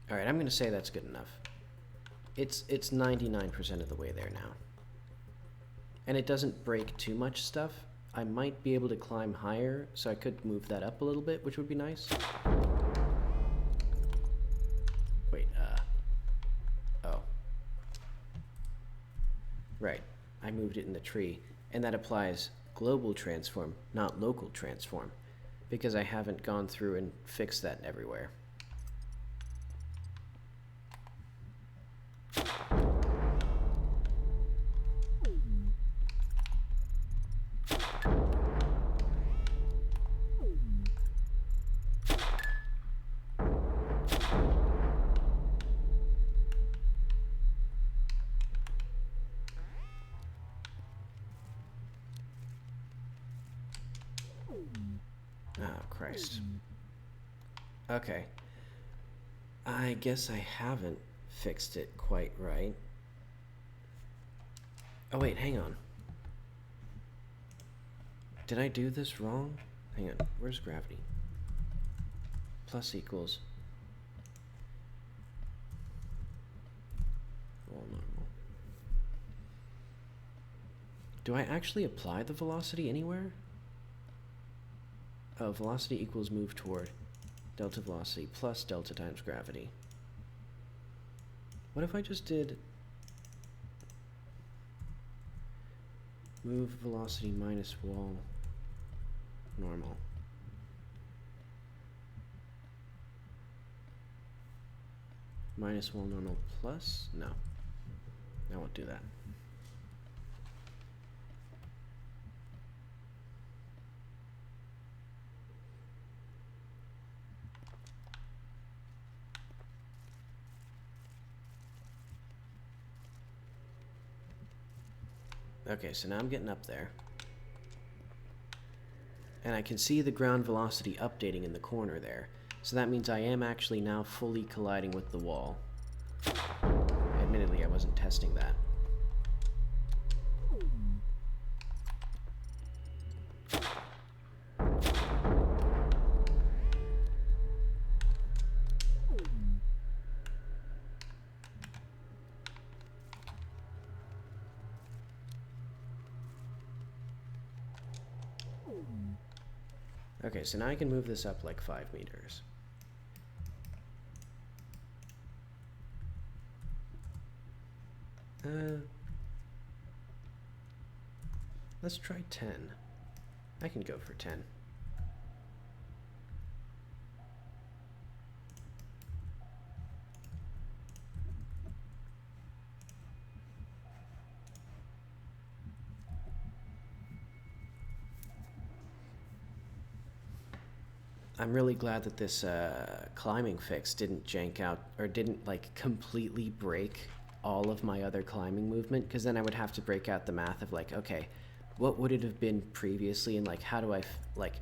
Alright, I'm gonna say that's good enough. It's 99% of the way there now. And it doesn't break too much stuff. I might be able to climb higher, so I could move that up a little bit, which would be nice. Wait, oh. Right, I moved it in the tree, and that applies global transform, not local transform, because I haven't gone through and fixed that everywhere. Oh, Christ. Okay. I guess I haven't fixed it quite right. Oh, wait, hang on. Did I do this wrong? Hang on, where's gravity? Plus equals... Well, normal. Do I actually apply the velocity anywhere? Oh, velocity equals move toward delta velocity plus delta times gravity. What if I just did move velocity minus wall normal? Minus wall normal plus? No. I won't do that. Okay, so now I'm getting up there. And I can see the ground velocity updating in the corner there. So that means I am actually now fully colliding with the wall. Admittedly, I wasn't testing that. Okay, so now I can move this up like 5 meters. Let's try 10. I can go for 10. I'm really glad that this climbing fix didn't jank out, or didn't like completely break all of my other climbing movement, because then I would have to break out the math of like, okay, what would it have been previously, and like how do I like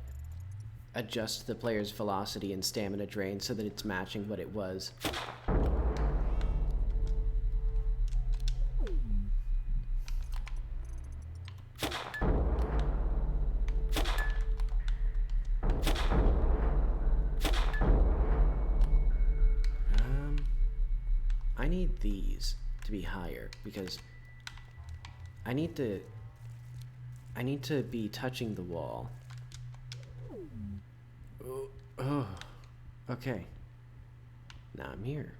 adjust the player's velocity and stamina drain so that it's matching what it was. I need these to be higher because I need to be touching the wall. Oh, okay. Now I'm here.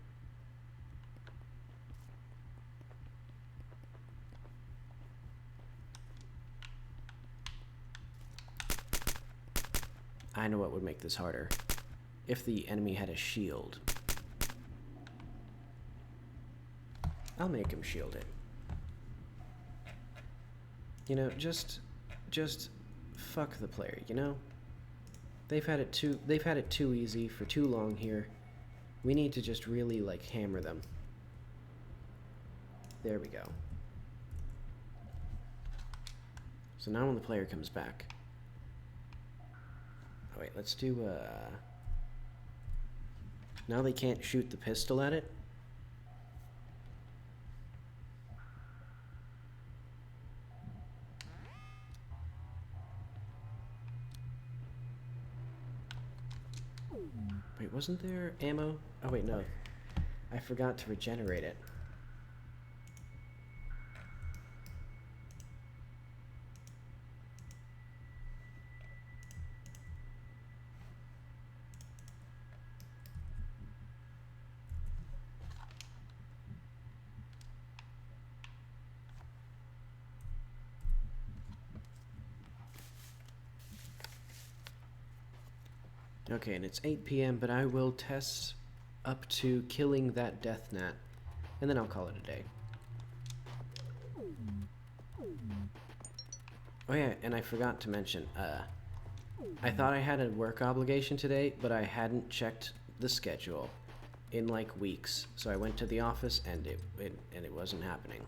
I know what would make this harder. If the enemy had a shield. I'll make him shield it. You know, just fuck the player, you know? They've had it too easy for too long here. We need to just really, like, hammer them. There we go. So now when the player comes back... Oh, wait, let's do, Now they can't shoot the pistol at it. Wait, wasn't there ammo? Oh, wait, no. I forgot to regenerate it. Okay, and it's 8 p.m., but I will test up to killing that death gnat, and then I'll call it a day. Oh yeah, and I forgot to mention, I thought I had a work obligation today, but I hadn't checked the schedule in like weeks, so I went to the office and it wasn't happening.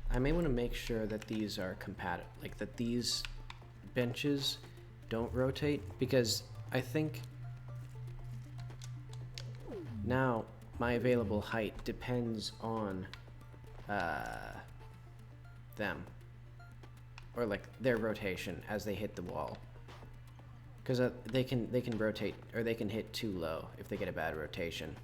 I may want to make sure that these are compatible, like that these benches don't rotate, because I think now my available height depends on them, or like their rotation as they hit the wall, because they can rotate, or they can hit too low if they get a bad rotation.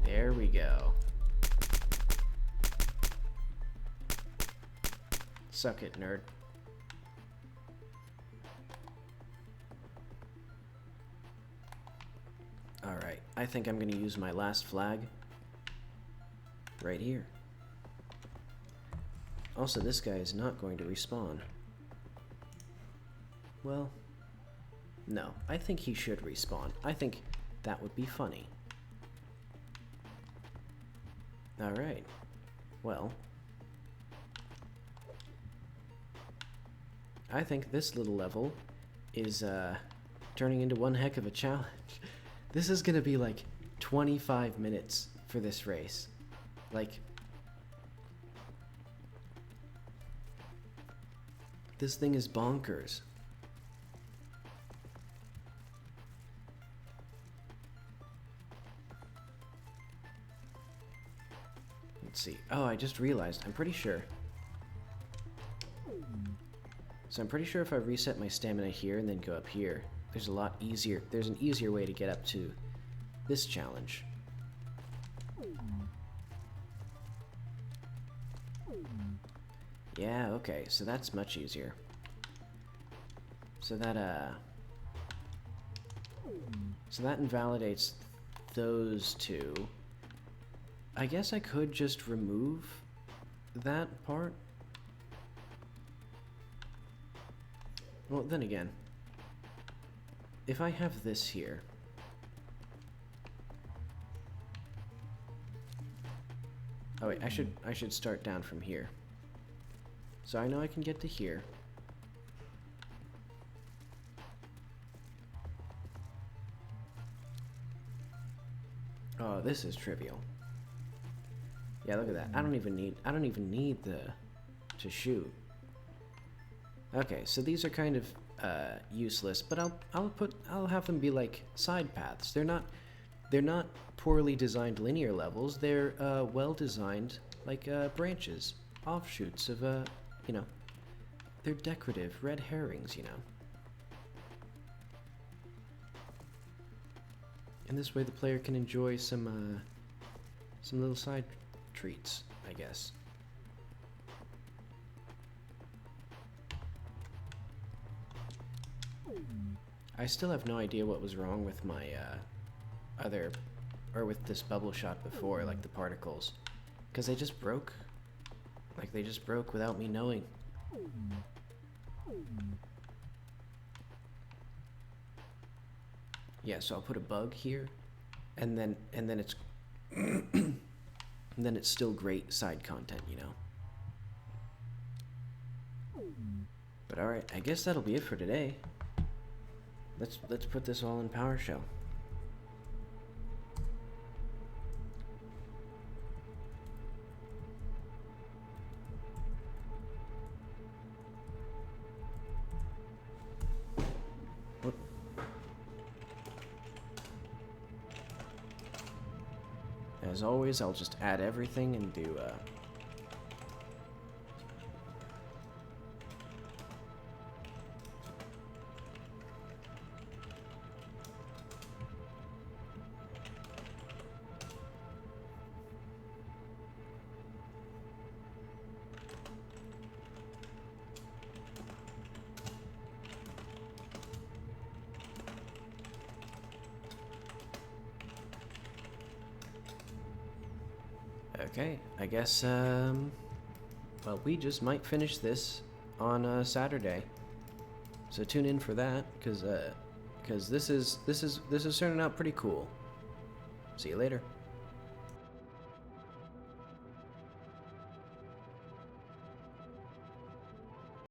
There we go. Suck it, nerd. Alright, I think I'm gonna use my last flag right here. Also, this guy is not going to respawn. Well, no, I think he should respawn. I think that would be funny. Alright, well, I think this little level is turning into one heck of a challenge. This is gonna be like 25 minutes for this race. Like, this thing is bonkers. Let's see. Oh, I just realized. I'm pretty sure. So I'm pretty sure if I reset my stamina here and then go up here, there's a lot easier. There's an easier way to get up to this challenge. Yeah, okay. So that's much easier. So that invalidates those two. I guess I could just remove that part. Well, then again, if I have this here, oh wait, I should start down from here. So I know I can get to here. Oh, this is trivial. Yeah, look at that. I don't even need to shoot. Okay, so these are kind of useless, but I'll have them be like side paths. They're not poorly designed linear levels. They're well designed like branches, offshoots of you know, they're decorative red herrings, you know. And this way the player can enjoy some little side treats, I guess. I still have no idea what was wrong with my other or with this bubble shot before, like the particles, because they just broke. Like they just broke without me knowing. Yeah, so I'll put a bug here, and then it's and then it's still great side content, you know. But all right, I guess that'll be it for today. Let's put this all in PowerShell. Whoop. As always, I'll just add everything and do okay, I guess, well, we just might finish this on Saturday. So tune in for that, because this is turning out pretty cool. See you later.